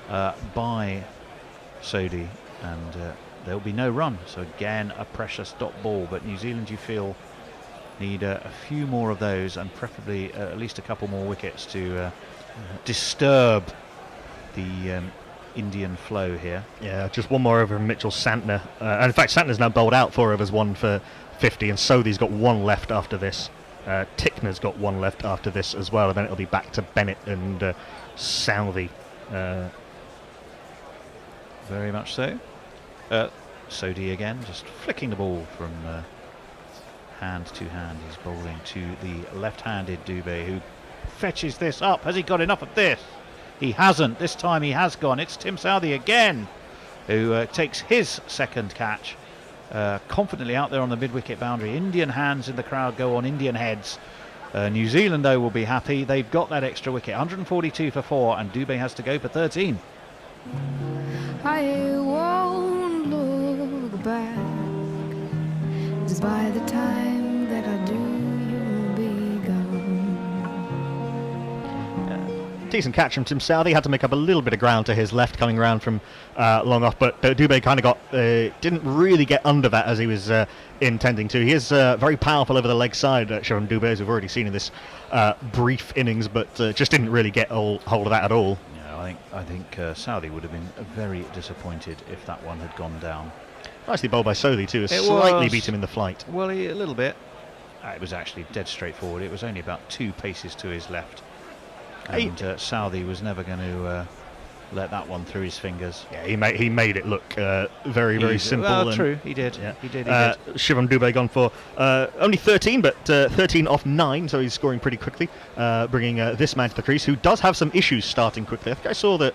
by Sodhi, and there'll be no run. So again, a pressure stop ball, but New Zealand, you feel, need a few more of those, and preferably at least a couple more wickets to disturb the Indian flow here. Yeah, just one more over from Mitchell Santner. And in fact, Santner's now bowled out 4 overs, 1 for 50, and Sodhi's got 1 left after this. Tickner's got 1 left after this as well, and then it'll be back to Bennett and Southey. Very much so. Sodhi again, just flicking the ball from hand to hand. He's bowling to the left-handed Dubey, who fetches this up. Has he got enough of this? He hasn't. This time he has gone. It's Tim Southey again, who takes his second catch confidently out there on the mid-wicket boundary. Indian hands in the crowd go on Indian heads. New Zealand, though, will be happy. They've got that extra wicket. 142 for 4, and Dubey has to go for 13. I won't look back, 'cause by the time that I do, you'll be gone. Decent catch from Tim Southey. Had to make up a little bit of ground to his left coming around from long off, but Dubey kind of didn't really get under that as he was intending to. He is very powerful over the leg side, Shivam Dubey, as we've already seen in this brief innings, but just didn't really get hold of that at all. Yeah, I think Southey would have been very disappointed if that one had gone down. Nicely bowled by Southey too. It Slightly was. beat him in the flight. Well, a little bit. It was actually dead straightforward. It was only about 2 paces to his left. And Southey was never going to let that one through his fingers. Yeah, he made it look very, very simple. Well, and true, he did. Yeah. He did. Shivam Dubey gone for only 13, but 13 off 9, so he's scoring pretty quickly, bringing this man to the crease, who does have some issues starting quickly. I think I saw that,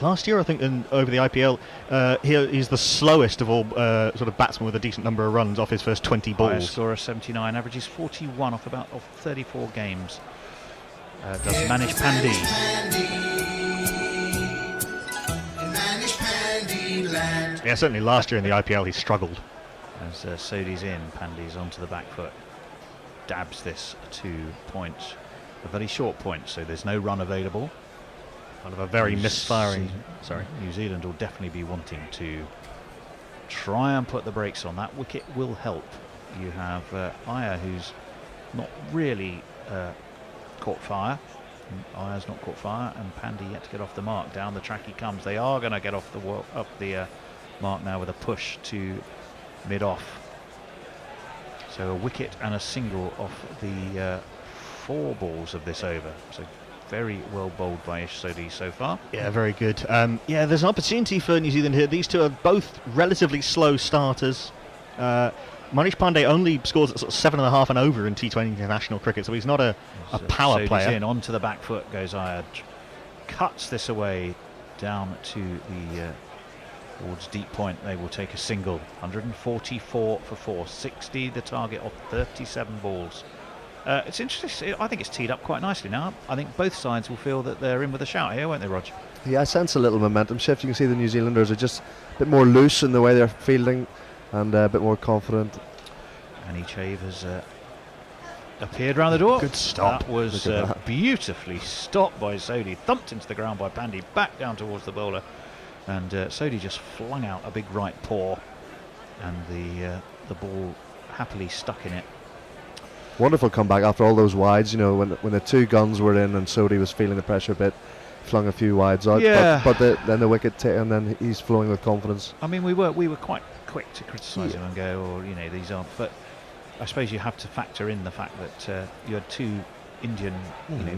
last year, over the IPL, he's the slowest of all sort of batsmen with a decent number of runs off his first 20 balls. Highest score of 79, averages 41 off 34 games. Does Manish Pandey. Yeah, certainly last year in the IPL he struggled. As Sodhi's in, Pandey's onto the back foot. Dabs this to points. A very short point, so there's no run available. Kind of a very misfiring. Sorry. New Zealand will definitely be wanting to try and put the brakes on. That wicket will help. You have Iyer, who's not really caught fire. Iyer's not caught fire, and Pandey yet to get off the mark. Down the track he comes. They are going to get off the mark now with a push to mid-off. So a wicket and a single off the 4 balls of this over. So very well bowled by Ish Sodhi so far. Yeah, very good. Yeah, there's an opportunity for New Zealand here. These two are both relatively slow starters. Manish Pandey only scores at sort of 7.5 and over in T20 international cricket, so he's not a power Sodhi's player. in, onto the back foot goes Iyer. Cuts this away down to the towards deep point. They will take a single. 144 for 4, 60 the target of 37 balls. It's interesting. I think it's teed up quite nicely now. I think both sides will feel that they're in with a shout here, won't they, Rog? Yeah, I sense a little momentum shift. You can see the New Zealanders are just a bit more loose in the way they're fielding and a bit more confident. Annie Chave has appeared round the door. Good stop. That was Look at that. beautifully stopped by Sodhi. Thumped into the ground by Pandey. Back down towards the bowler. And Sodhi just flung out a big right paw. And the ball happily stuck in it. Wonderful comeback after all those wides. You know, when the two guns were in and Sodhi was feeling the pressure a bit, flung a few wides out. Yeah. But then the wicket, and then he's flowing with confidence. I mean, we were quite quick to criticise him and go, or these aren't. But I suppose you have to factor in the fact that you had two Indian,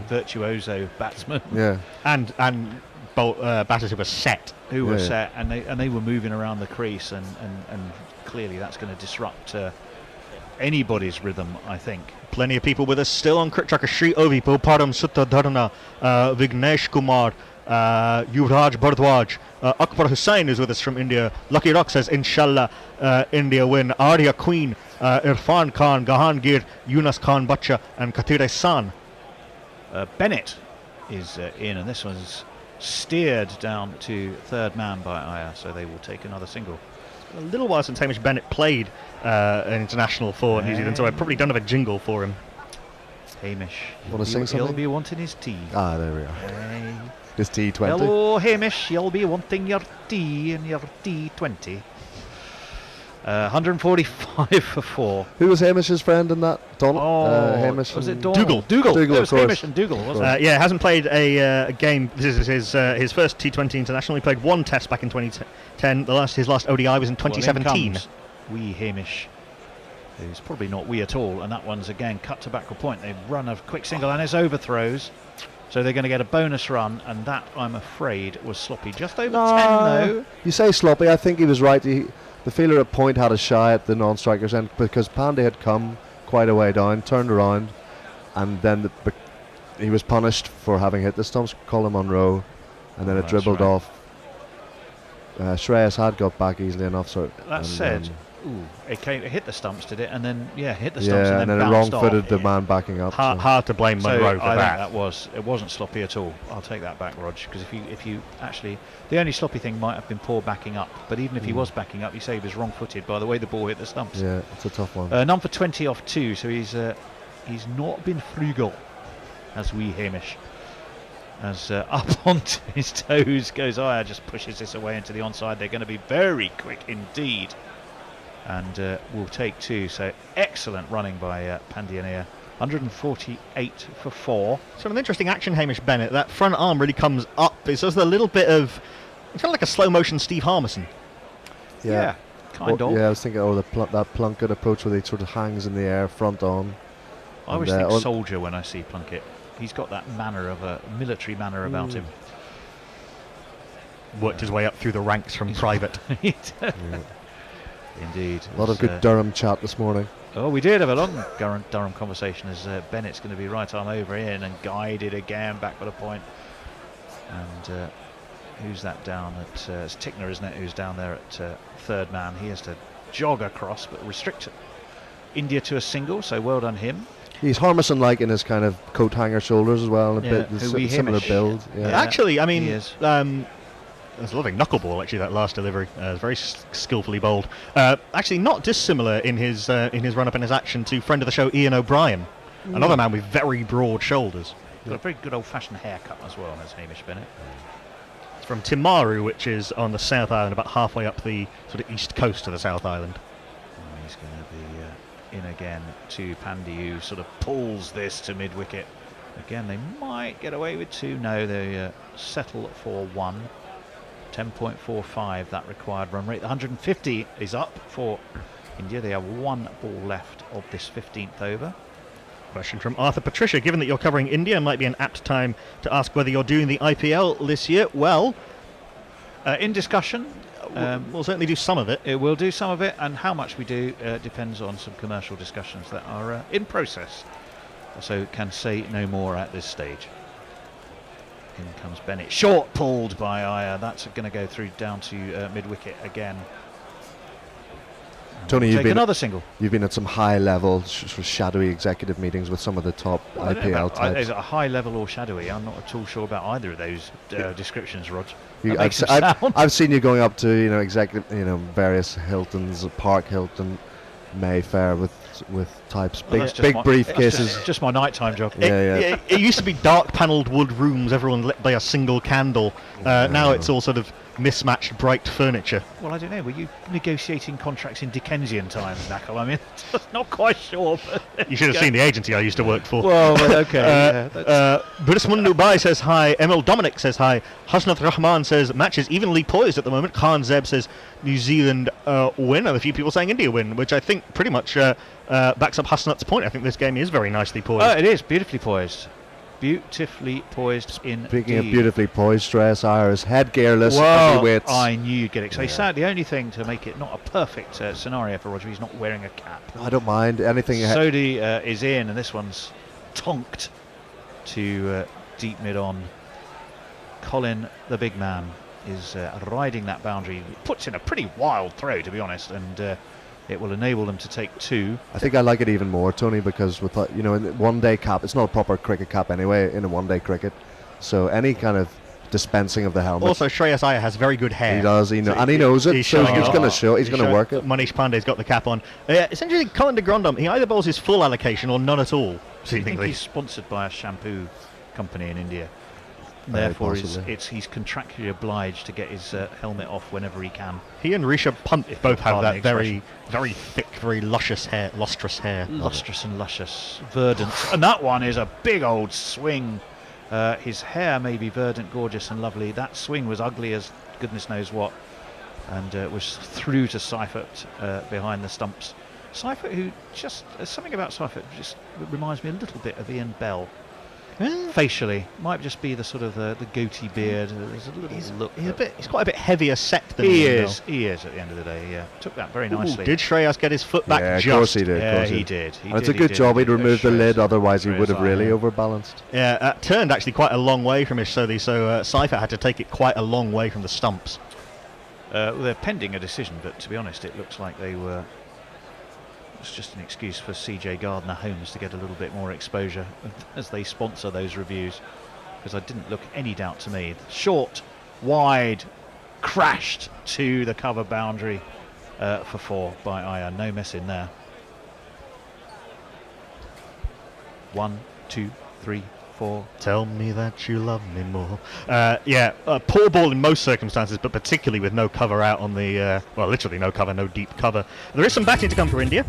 virtuoso batsmen. Yeah. And batters who were set. Who were set, and they were moving around the crease, and clearly that's going to disrupt anybody's rhythm, I think. Plenty of people with us still on Cricket Tracker. Shri Ovi, Param Sutta Dharna, Vignesh Kumar, Yuvraj Bhardwaj, Akbar Hussain is with us from India. Lucky Rock says, Inshallah, India win. Arya Queen, Irfan Khan, Gahan Gir, Yunus Khan Bacha, and Katire San. Bennett is in, and this one's steered down to third man by Iyer, so they will take another single. A little while since Hamish Bennett played an international for New Zealand, so I probably don't have a jingle for him. Hamish. Want to sing He'll something? be wanting his tea. Ah, there we are. Hey. His T20. Hello, Hamish. You'll be wanting your tea and your T20. 145 for 4. Who was Hamish's friend in that? Donald? Oh, Hamish was it and- Dougal? Dougal. It was of course. Hamish and Dougal, wasn't it? Yeah, hasn't played a game. This is his first T20 international. He played one Test back in 2010. His last ODI was in 2017. Well, wee Hamish, who's probably not wee at all, and that one's again cut to backward point. They run a quick single and it's overthrows, so they're going to get a bonus run, and that, I'm afraid, was sloppy. Just over 10 though. You say sloppy. I think he was right. The fielder at point had a shy at the non-strikers end because Pandey had come quite a way down, turned around, and then he was punished for having hit the stumps. Colin Monroe, and then it dribbled right. off. Shreyas had got back easily enough. So That said, it hit the stumps, did it? And then hit the stumps, yeah, and then it bounced wrong-footed off. the man backing up. Hard to blame Monroe for I that. think it wasn't sloppy at all. I'll take that back, Rog, because if you actually, the only sloppy thing might have been poor backing up. But even if he was backing up, you say he was wrong-footed by the way the ball hit the stumps. Yeah, it's a tough one. None for 20 off 2, so he's not been frugal, as wee Hamish. As up onto his toes goes Iyer, just pushes this away into the onside. They're going to be very quick indeed, and will take 2. So excellent running by Pandya. 148 for 4. So an interesting action, Hamish Bennett. That front arm really comes up. It's just a little bit of, it's kind of like a slow motion Steve Harmison. Yeah, kind of. Yeah, I was thinking, that Plunkett approach where he sort of hangs in the air, front on. I always think soldier when I see Plunkett. He's got that manner of a military manner about him. Worked his way up through the ranks from private. Indeed. A lot of good Durham chat this morning. Oh, we did have a long Durham conversation as Bennett's going to be right arm over in and guided again back by the point. And who's that down at? It's Tickner, isn't it? Who's down there at third man? He has to jog across but restrict India to a single. So well done him. He's Harmison-like in his kind of coat hanger shoulders as well, and a Yeah, bit who we similar Hamish. build. Yeah. Yeah. Actually, I mean, he is. there's a lovely knuckleball, actually, that last delivery. Very skillfully bowled. Actually, not dissimilar in his run-up and his action to friend of the show, Ian O'Brien. Another man with very broad shoulders. Got a very good old-fashioned haircut as well as Hamish Bennett. It's from Timaru, which is on the South Island, about halfway up the sort of east coast of the South Island. He's going to be in again to Pandey, who sort of pulls this to mid-wicket. Again, they might get away with 2. No, they settle for 1. 10.45 that required run rate. The 150 is up for India. They have 1 ball left of this 15th over. Question from Arthur Patricia. Given that you're covering India, might be an apt time to ask whether you're doing the IPL this year. Well, In discussion. we'll certainly do some of it. It will do some of it, and how much we do depends on some commercial discussions that are in process. So can say no more at this stage. In comes Bennett. Short pulled by Iyer. That's going to go through down to mid-wicket again. And Tony, we'll you've take been another single. You've been at some high-level, sort of shadowy executive meetings with some of the top I don't know IPL about- types. Is it a high level or shadowy? I'm not at all sure about either of those descriptions, Rog. You- That makes I've, them sound. I've seen you going up to executive, various Hiltons, Park Hilton, Mayfair with types, Well, big that's just big my- briefcases. Just my nighttime job. It used to be dark panelled wood rooms, everyone lit by a single candle. Now it's all sort of mismatched bright furniture. Well, I don't know. Were you negotiating contracts in Dickensian times, Knuckle? I mean, not quite sure. But You should have seen the agency I used to work for. Well, okay. Burisman Dubai says hi. Emil Dominic says hi. Hasnath Rahman says match is evenly poised at the moment. Khan Zeb says New Zealand win. And a few people saying India win, which I think pretty much backs up Hasnath's point. I think this game is very nicely poised. Oh, it is beautifully poised. Beautifully poised indeed. Speaking of beautifully poised, Stress Iris, headgearless, Well, heavyweights. I knew you'd get excited. So the only thing to make it not a perfect scenario for Roger, he's not wearing a cap. I don't mind anything. Sodi is in, and this one's tonked to deep mid-on. Colin, the big man, is riding that boundary. Puts in a pretty wild throw, to be honest, and it will enable them to take 2. I think I like it even more, Tony, because with in the one-day cap, it's not a proper cricket cap anyway in a one-day cricket. So any kind of dispensing of the helmet. Also, Shreyas Iyer has very good hair. He does, and he knows it. So he's going to show. He's going to work it. Manish Pandey's got the cap on. Essentially, Colin de Grandhomme, he either bowls his full allocation or none at all. I think Seemingly, he's sponsored by a shampoo company in India. Very Therefore, possibly. he's contractually obliged to get his helmet off whenever he can. he and Rishabh Pant If both you'll have pardon that the very, very thick, very lustrous hair. Lustrous and luscious, verdant, and that one is a big old swing. His hair may be verdant, gorgeous, and lovely. That swing was ugly as goodness knows what, and was through to Seifert behind the stumps. Seifert, who just something about Seifert just reminds me a little bit of Ian Bell. Facially, might just be the sort of the goatee beard. There's a little look. He's quite a bit heavier set than He Ian is. He is at the end of the day. Yeah, took that very Bell. nicely. Ooh, did Shreyas get his foot back? Yeah, of just? course he did. Yeah, he did. And it's a good job he'd removed the lid, otherwise he would have really overbalanced. Yeah, turned actually quite a long way from Ishsodi, so Seifert had to take it quite a long way from the stumps. They're pending a decision, but to be honest, it looks like they were. It's just an excuse for CJ Gardner Holmes to get a little bit more exposure as they sponsor those reviews, because I didn't look any doubt to me. Short, wide, crashed to the cover boundary for 4 by Iyer. No mess in there. 1, 2, 3, 4. Tell me that you love me more. Poor ball in most circumstances, but particularly with no cover out on the, literally no cover, no deep cover. There is some batting to come for India.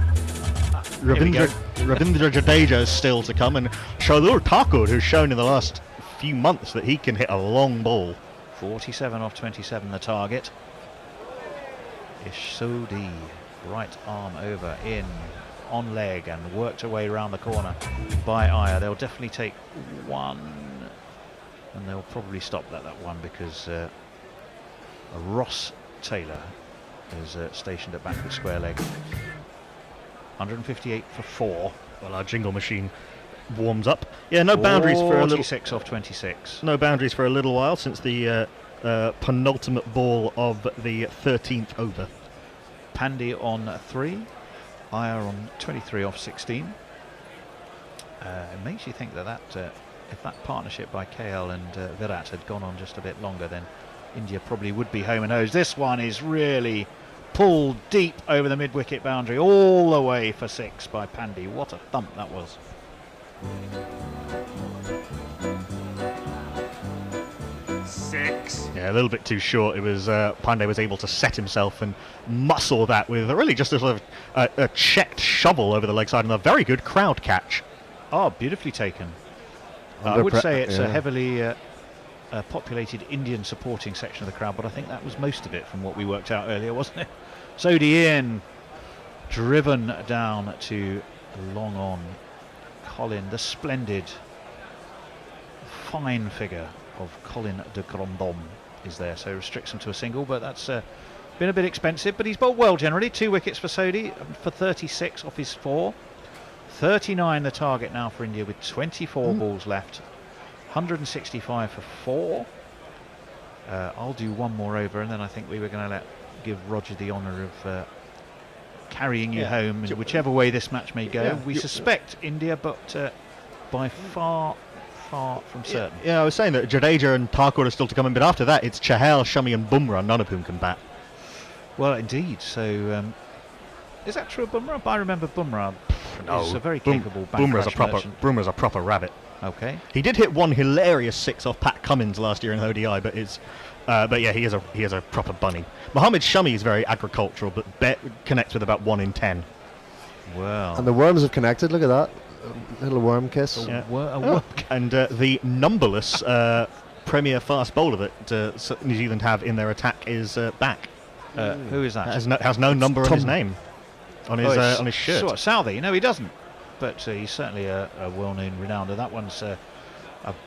Ravindra Jadeja is still to come, and Shalur Thakur, who's shown in the last few months that he can hit a long ball. 47 off 27 the target. Ishsodi, right arm over, in, on leg, and worked away round the corner by Iyer. They'll definitely take 1, and they'll probably stop that 1 because Ross Taylor is stationed at backward square leg. 158 for 4. Well, our jingle machine warms up. Yeah, no boundaries for a little. 46 off 26. No boundaries for a little while since the penultimate ball of the 13th over. Pandey on 3. Iyer on 23 off 16. It makes you think that if that partnership by KL and Virat had gone on just a bit longer, then India probably would be home and hosed. This one is really pulled deep over the mid-wicket boundary, all the way for 6 by Pandey. What a thump that was. Yeah, a little bit too short. It was Pandey was able to set himself and muscle that with really just a sort of a checked shovel over the leg side and a very good crowd catch. Oh, beautifully taken. I Under would say it's a yeah. heavily populated Indian supporting section of the crowd, but I think that was most of it from what we worked out earlier, wasn't it? Sodi in, driven down to long on. Colin, the splendid, fine figure of Colin de Grandhomme is there, so restricts him to a single, but that's been a bit expensive, but he's bowled well generally. 2 wickets for Sodi for 36 off his 4. 39 the target now for India with 24 balls left. 165 for 4. I'll do 1 more over, and then I think we were going to give Roger the honour of carrying you home in whichever way this match may go. We suspect India, but by far from certain. Yeah, I was saying that Jadeja and Thakur are still to come in, but after that it's Chahal, Shami and Bumrah, none of whom can bat. Well, indeed. So is that true of Bumrah? I remember Bumrah is a very capable Bumrah's a proper rabbit. Okay. He did hit one hilarious 6 off Pat Cummins last year in ODI, but it's But yeah, he is a proper bunny. Mohammed Shami is very agricultural, but connects with about 1 in 10. Well, And the worms have connected. Look at that. A little worm kiss. Yeah. Oh. And the numberless premier fast bowler that New Zealand have in their attack is back. Who is that? Has no number on his name, on his it's on his shirt. Sort of Southey. No, he doesn't. But he's certainly a well-known rounder. That one's a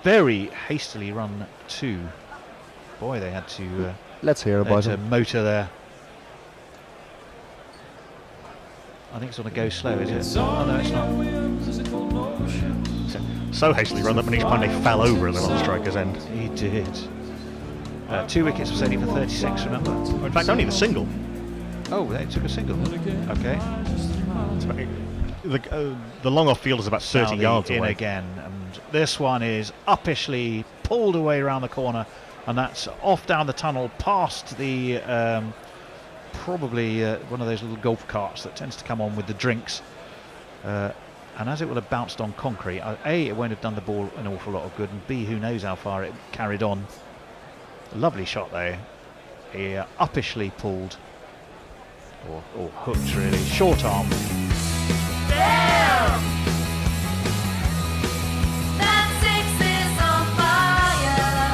very hastily run 2. Boy, they had to. Let's hear about to him. motor there. I think it's on a go slow, is it? Oh, no, it's not. So hastily run that Manish Pandey fell over in the last striker's end. He did. 2 wickets was only for 36, remember? In fact, only the single. Oh, they took a single. Okay. The long off field is about 30 Southey yards in away. again, and this one is uppishly pulled away around the corner, and that's off down the tunnel past the probably one of those little golf carts that tends to come on with the drinks. And as it would have bounced on concrete, A, it won't have done the ball an awful lot of good, and B, who knows how far it carried on. A lovely shot though. He uppishly pulled, or hooked really, short arm.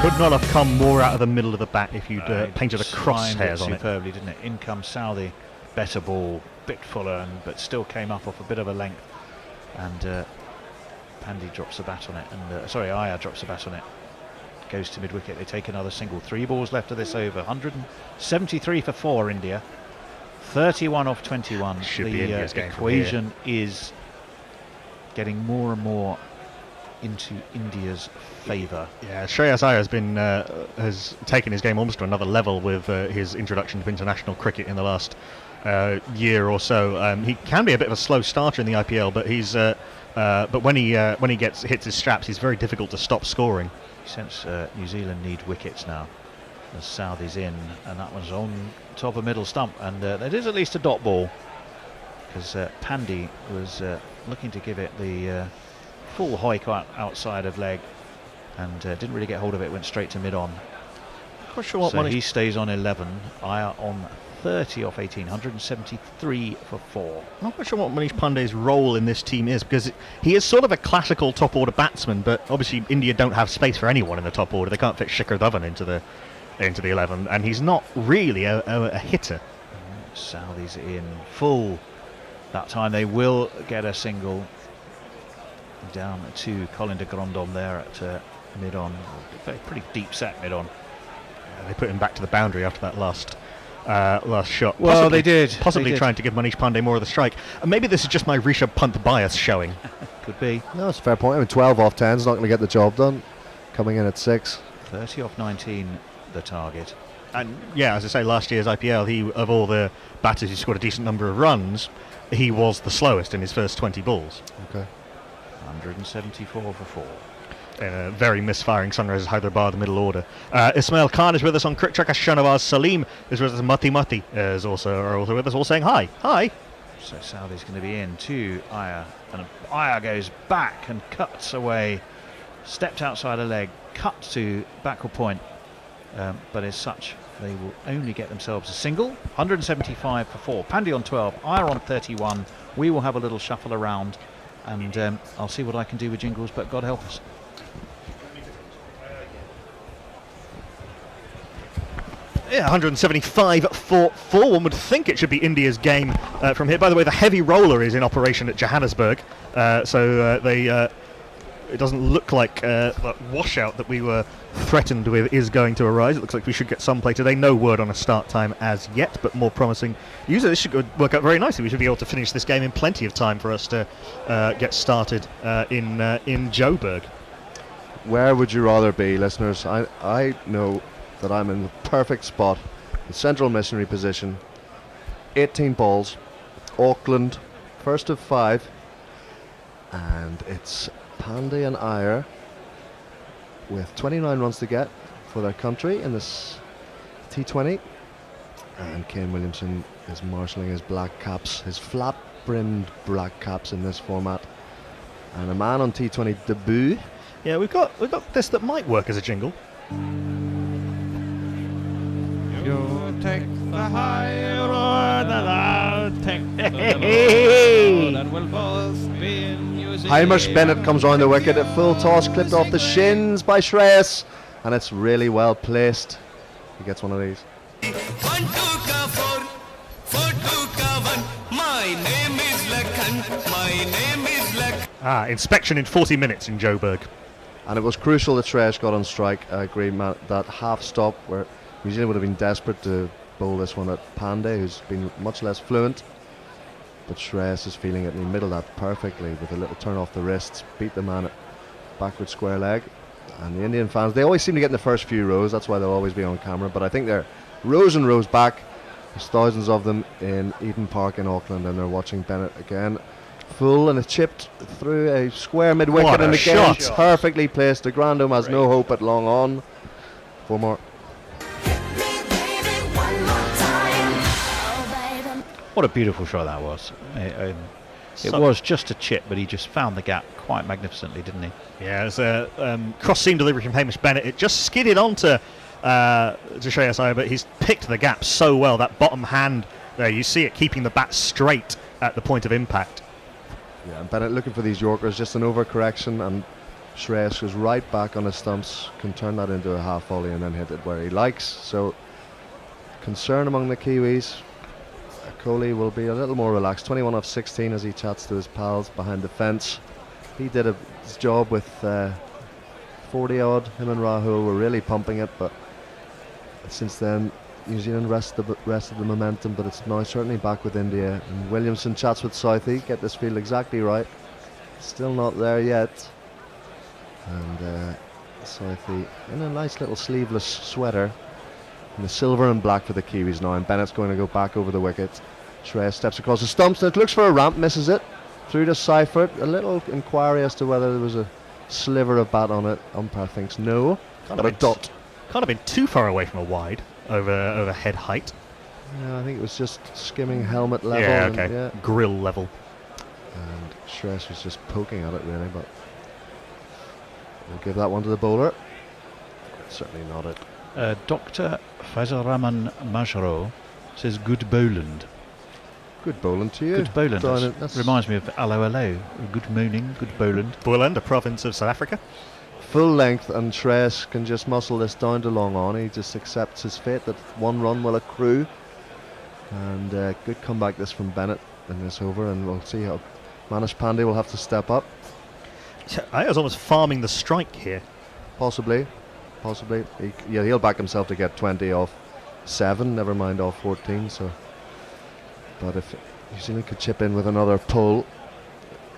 Could not have come more out of the middle of the bat if you'd painted a Timed crosshairs on it. superbly, didn't it? In comes Southey, better ball, bit fuller, but still came up off a bit of a length. And Pandey drops the bat on it, and Iyer drops the bat on it. Goes to mid-wicket. They take another single. 3 balls left of this over. 173 for 4, India. 31 off 21. Should be India's game from equation is getting more and more into India's favour. Yeah, Shreyas Iyer has taken his game almost to another level with his introduction to international cricket in the last year or so. He can be a bit of a slow starter in the IPL, but but when he hits his straps, he's very difficult to stop scoring. Since New Zealand need wickets now, as Southey's in, and that one's on top of middle stump, and that is at least a dot ball, because Pandey was looking to give it the full hike outside of leg, and didn't really get hold of it, went straight to mid-on. Not sure what So he stays on 11, Iyer on 30 off 18, 173 for 4. I'm not quite sure what Manish Pandey's role in this team is, because he is sort of a classical top order batsman, but obviously India don't have space for anyone in the top order. They can't fit Shikhar Dhawan into the 11, and he's not really a hitter. Southey's in full. That time they will get a single. Down to Colin de Grandhomme there at mid-on. Pretty deep set mid-on. They put him back to the boundary after that last shot. Well, they did. Possibly They did. trying to give Manish Pandey more of the strike. And maybe this is just my Rishabh Pant bias showing. Could be. No, that's a fair point. I mean, 12 off 10 is not going to get the job done. Coming in at 6. 30 off 19, the target. And yeah, as I say, last year's IPL, of all the batters who scored a decent number of runs, he was the slowest in his first 20 balls. Okay. 174 for 4. Very misfiring Sunrisers Hyderabad, the middle order. Ismail Khan is with us on Cricket Tracker. Shanawaz Salim is with us. Mati are also with us, all saying hi. Hi. So Southey's going to be in to Iyer, and Iyer goes back and cuts away, stepped outside a leg, cut to backward point, but as such they will only get themselves a single. 175 for 4. Pandey on 12, Iyer on 31. We will have a little shuffle around, and I'll see what I can do with jingles, but God help us. Yeah, 175 for 4. One would think it should be India's game from here. By the way, the heavy roller is in operation at Johannesburg, so it doesn't look like that washout that we were threatened with is going to arise. It looks like we should get some play today. No word on a start time as yet, but more promising. Usually this should work out very nicely. We should be able to finish this game in plenty of time for us to get started in Joburg. Where would you rather be, listeners? I know that I'm in the perfect spot, the central missionary position. 18 balls, Auckland, first of 5, and it's Pandey and Iyer with 29 runs to get for their country in this T20, and Kane Williamson is marshalling his black caps, his flat-brimmed black caps in this format, and a man on T20 debut. Yeah, we've got this that might work as a jingle. You take the high road and I'll take the low Hey! road, and we'll both be in New Zealand. Hamish Bennett comes round the wicket at full toss, clipped off the shins by Shreyas, and it's really well placed. He gets one of these. 1 2 ka 4 4 2 ka 1. My name is Lakhan. My name is Lakhan. Inspection in 40 minutes in Joburg. And it was crucial that Shreyas got on strike. I agree, Matt, that half stop where New Zealand would have been desperate to bowl this one at Pandey, who's been much less fluent. But Shreyas is feeling it, and he middled that perfectly with a little turn off the wrists, beat the man at backward square leg. And the Indian fans, they always seem to get in the first few rows, that's why they'll always be on camera. But I think they're rows and rows back. There's thousands of them in Eden Park in Auckland, and they're watching Bennett again. Full, and it's chipped through a square mid-wicket, What a and again shot. perfectly placed. The Grandome has no hope at long on. 4 more. What a beautiful shot that was. It was just a chip, but he just found the gap quite magnificently, didn't he? Yeah, it was a cross-seam delivery from Hamish Bennett. It just skidded onto Shreyas Iyer, but he's picked the gap so well. That bottom hand there, you see it keeping the bat straight at the point of impact. Yeah, and Bennett looking for these Yorkers, just an overcorrection, and Shreyas goes right back on his stumps, can turn that into a half volley and then hit it where he likes. So, concern among the Kiwis. Kohli will be a little more relaxed. 21 off 16 as he chats to his pals behind the fence. He did his job with 40 odd. Him and Rahul were really pumping it, but since then New Zealand rested the momentum, but it's now certainly back with India. And Williamson chats with Southey, get this field exactly right. Still not there yet. And Southey in a nice little sleeveless sweater. And the silver and black for the Kiwis now, and Bennett's going to go back over the wicket. Shreyas steps across the stumps, and it looks for a ramp, misses it. Through to Seifert, a little inquiry as to whether there was a sliver of bat on it. Umpire thinks no, but a dot. Can't have been too far away from a wide over head height. Yeah, I think it was just skimming helmet level. Yeah, and, okay. yeah. Grill level. And Shreyas was just poking at it really, but we'll give that one to the bowler. Certainly not it. Dr. Fazaraman Majro says good Boland. Good bowling to you. Good Boland. That's Reminds me of hello, hello. Good morning, good Boland. Boland, a province of South Africa. full length, and Shreyas can just muscle this down to long on. He just accepts his fate that one run will accrue. And good comeback this from Bennett in this over, and we'll see how Manish Pandey will have to step up. I was almost farming the strike here. Possibly. He'll back himself to get 20 off 7, never mind off 14. So, but if New Zealand could chip in with another pull,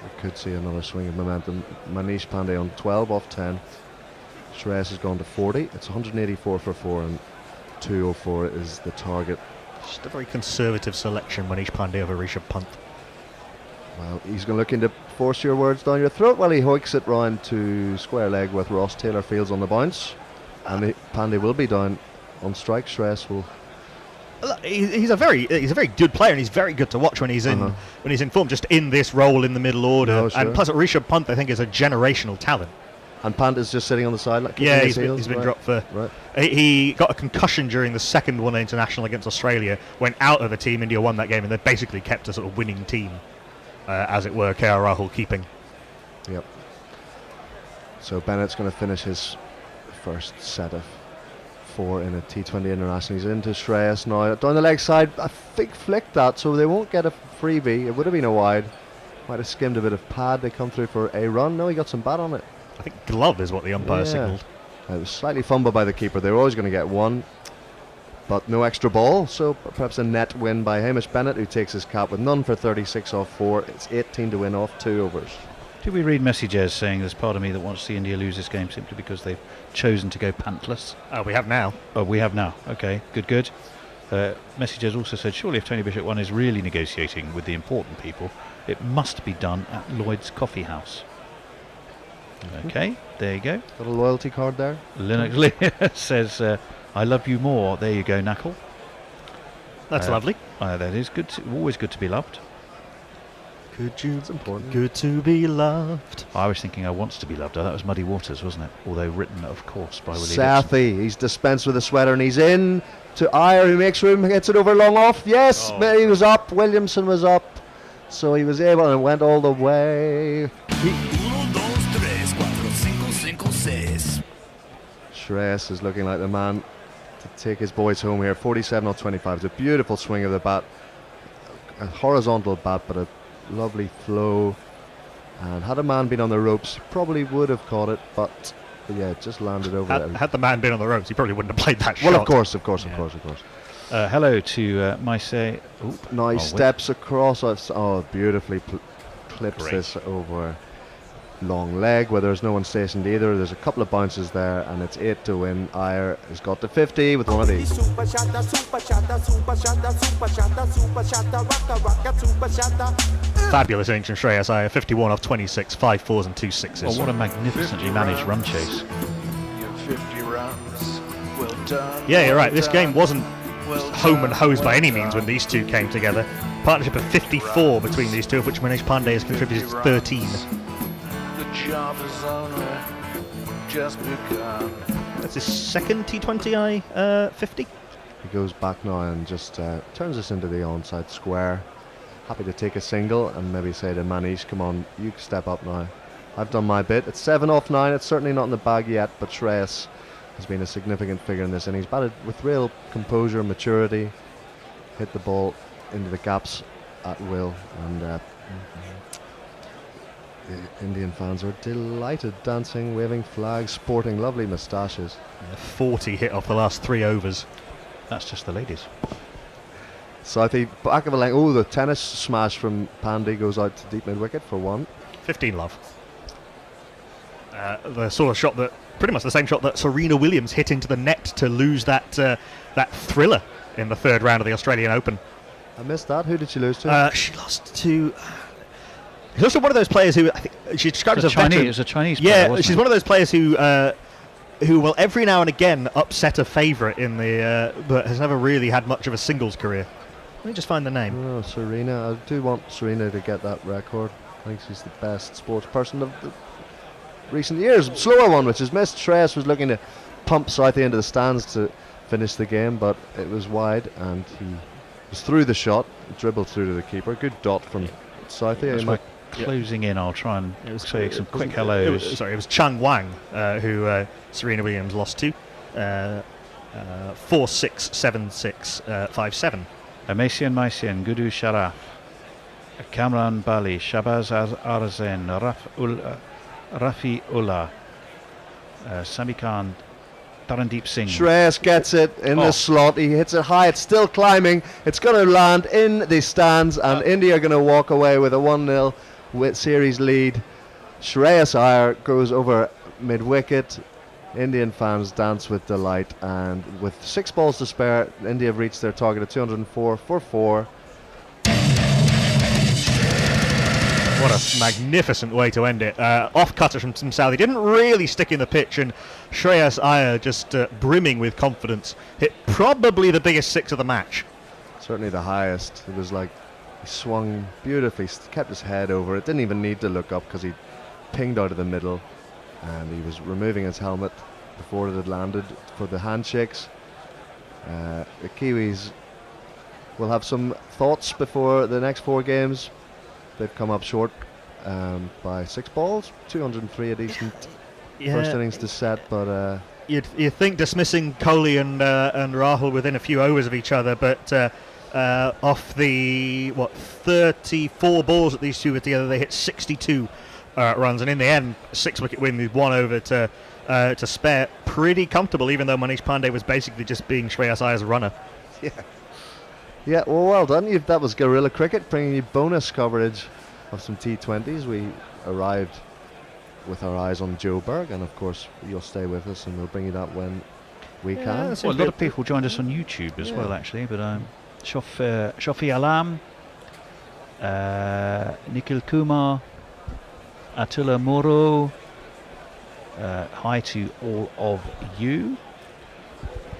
we could see another swing of momentum. Manish Pandey on 12 off 10. Shreyas has gone to 40. It's 184 for 4, and 204 is the target. Just a very conservative selection, Manish Pandey over Rishabh Pant. Well, he's going to look to force your words down your throat while he hoiks it round to square leg with Ross Taylor Fields on the bounce. And Pandey will be down on strike. Shreyas will. He's a very good player, and he's very good to watch when he's in form. Just in this role in the middle order, No, sure. and plus Rishabh Pant, I think, is a generational talent. And Pant is just sitting on the side. Like, Yeah, he's he's been right. dropped for. Right. He got a concussion during the second one international against Australia. Went out of the team. India won that game, and they basically kept a sort of winning team, as it were. KR Rahul keeping. Yep. So Bennett's going to finish his first set of 4 in a T20 international. He's into Shreyas now. Down the leg side, I think flicked that, so they won't get a freebie. It would have been a wide. Might have skimmed a bit of pad. They come through for a run. No, he got some bat on it. I think glove is what the umpire signalled. It was slightly fumbled by the keeper. They were always going to get one, but no extra ball. So perhaps a net win by Hamish Bennett, who takes his cap with none for 36 off 4. It's 18 to win off 2 overs. Did we read messages saying there's part of me that wants to see India lose this game simply because they've chosen to go pantless? We have now. Oh, we have now. Okay, good. Messages also said, surely if Tony Bishop 1 is really negotiating with the important people, it must be done at Lloyd's Coffee House. Okay, there you go. Got a loyalty card there. Linux says, I love you more. There you go, Knuckle. That's lovely. That is good. Always good to be loved. It's important. Good to be loved. I was thinking I wants to be loved. That was Muddy Waters, wasn't it? Although written, of course, by Willie Dixon. Southey, he's dispensed with a sweater and he's in. to Iyer, who makes room, gets it over long off. Yes, he was up. Williamson was up. So he was able and went all the way. 1, 2, 3, 4, 5, 5, 6. Shreyas is looking like the man to take his boys home here. 47-25. It's a beautiful swing of the bat. A horizontal bat, but a lovely flow. And had a man been on the ropes, probably would have caught it, but yeah, it just landed over there. Had the man been on the ropes, he probably wouldn't have played that Well, shot. of course. Hello to Maise. Now he steps across. Beautifully clips this over long leg where there's no one stationed either. There's a couple of bounces there, and it's 8 to win. Iyer has got to 50 with one of these. Fabulous innings from Shreyas Iyer, 51 off 26, 5 fours and 2 sixes. Oh, what a magnificently managed run chase. 50 runs. Well done. Yeah, you're right. This game wasn't home and hose by any means when these two came together. Partnership of 54 between these two, of which Manish Pandey has contributed 13. The job is only just begun. That's his second T20I 50. He goes back now and just turns us into the onside square. Happy to take a single and maybe say to Manish, come on, you step up now. I've done my bit. It's 7 off 9. It's certainly not in the bag yet, but Shreyas has been a significant figure in this innings. Batted with real composure, maturity, hit the ball into the gaps at will, and the Indian fans are delighted, dancing, waving flags, sporting lovely moustaches. 40 hit off the last 3 overs. That's just the ladies. Southie, back of a length. Oh, the tennis smash from Pandey goes out to deep mid wicket for 1. 15 love. The sort of shot that, pretty much the same shot that Serena Williams hit into the net to lose that thriller in the 3rd round of the Australian Open. I missed that. Who did she lose to? She lost to... She's also one of those players who, I think she described as a veteran. It was a Chinese player, Yeah, wasn't she's it? one of those players who will every now and again upset a favourite in the, but has never really had much of a singles career. Let me just find the name. Oh, Serena. I do want Serena to get that record. I think she's the best sports person of the recent years. Slower one, which is missed. Shreyas was looking to pump Southie into the stands to finish the game, but it was wide, and he was through the shot, dribbled through to the keeper. Good dot from Southie. As we're closing in, I'll try and say some quick hellos. It was Chang Wang who Serena Williams lost to. 4-6, 7-6, 5-7. Maisian, Gudu Sharaf, Kamran Bali, Shabaz Arzen, Rafi Ullah, Sami Khan, Tarandeep Singh. Shreyas gets it in the slot. He hits it high. It's still climbing. It's going to land in the stands, and India are going to walk away with a 1-0 series lead. Shreyas Iyer goes over mid-wicket. Indian fans dance with delight, and with 6 balls to spare, India have reached their target of 204 for 4. What a magnificent way to end it. Off cutter from Tim Southey. Didn't really stick in the pitch, and Shreyas Iyer just brimming with confidence. Hit probably the biggest 6 of the match. Certainly the highest. It was like he swung beautifully, kept his head over it. Didn't even need to look up because he pinged out of the middle, and he was removing his helmet before it had landed for the handshakes. The Kiwis will have some thoughts before the next 4 games. They've come up short by 6 balls, 203 a decent first innings to set, but you'd think dismissing Kohli and Rahul within a few overs of each other, but off the 34 balls that these two were together, they hit 62 runs, and in the end, 6-wicket win with 1 over to spare. Pretty comfortable, even though Manish Pandey was basically just being Shreyas Iyer's runner. Yeah, well done. That was guerrilla cricket, bringing you bonus coverage of some T20s. We arrived with our eyes on Joburg, and of course you'll stay with us, and we'll bring you that when we can. Well, a lot of people joined us on YouTube as well, actually. But Shofi Alam, Nikhil Kumar, Atula Moro. Hi to all of you.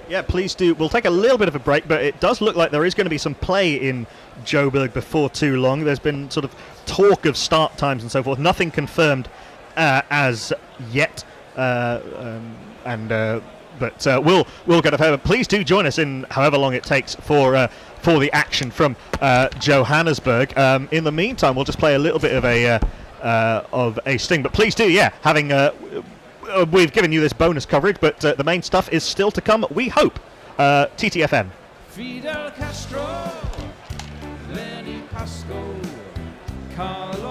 Yeah, please do. We'll take a little bit of a break, but it does look like there is going to be some play in Joburg before too long. There's been sort of talk of start times and so forth. Nothing confirmed as yet. And but we'll get over. Please do join us in however long it takes for the action from Johannesburg. In the meantime, we'll just play a little bit of a sting. But please do, having we've given you this bonus coverage, but the main stuff is still to come. We hope. TTFN. Fidel Castro, Lenny Pasco, Carlos.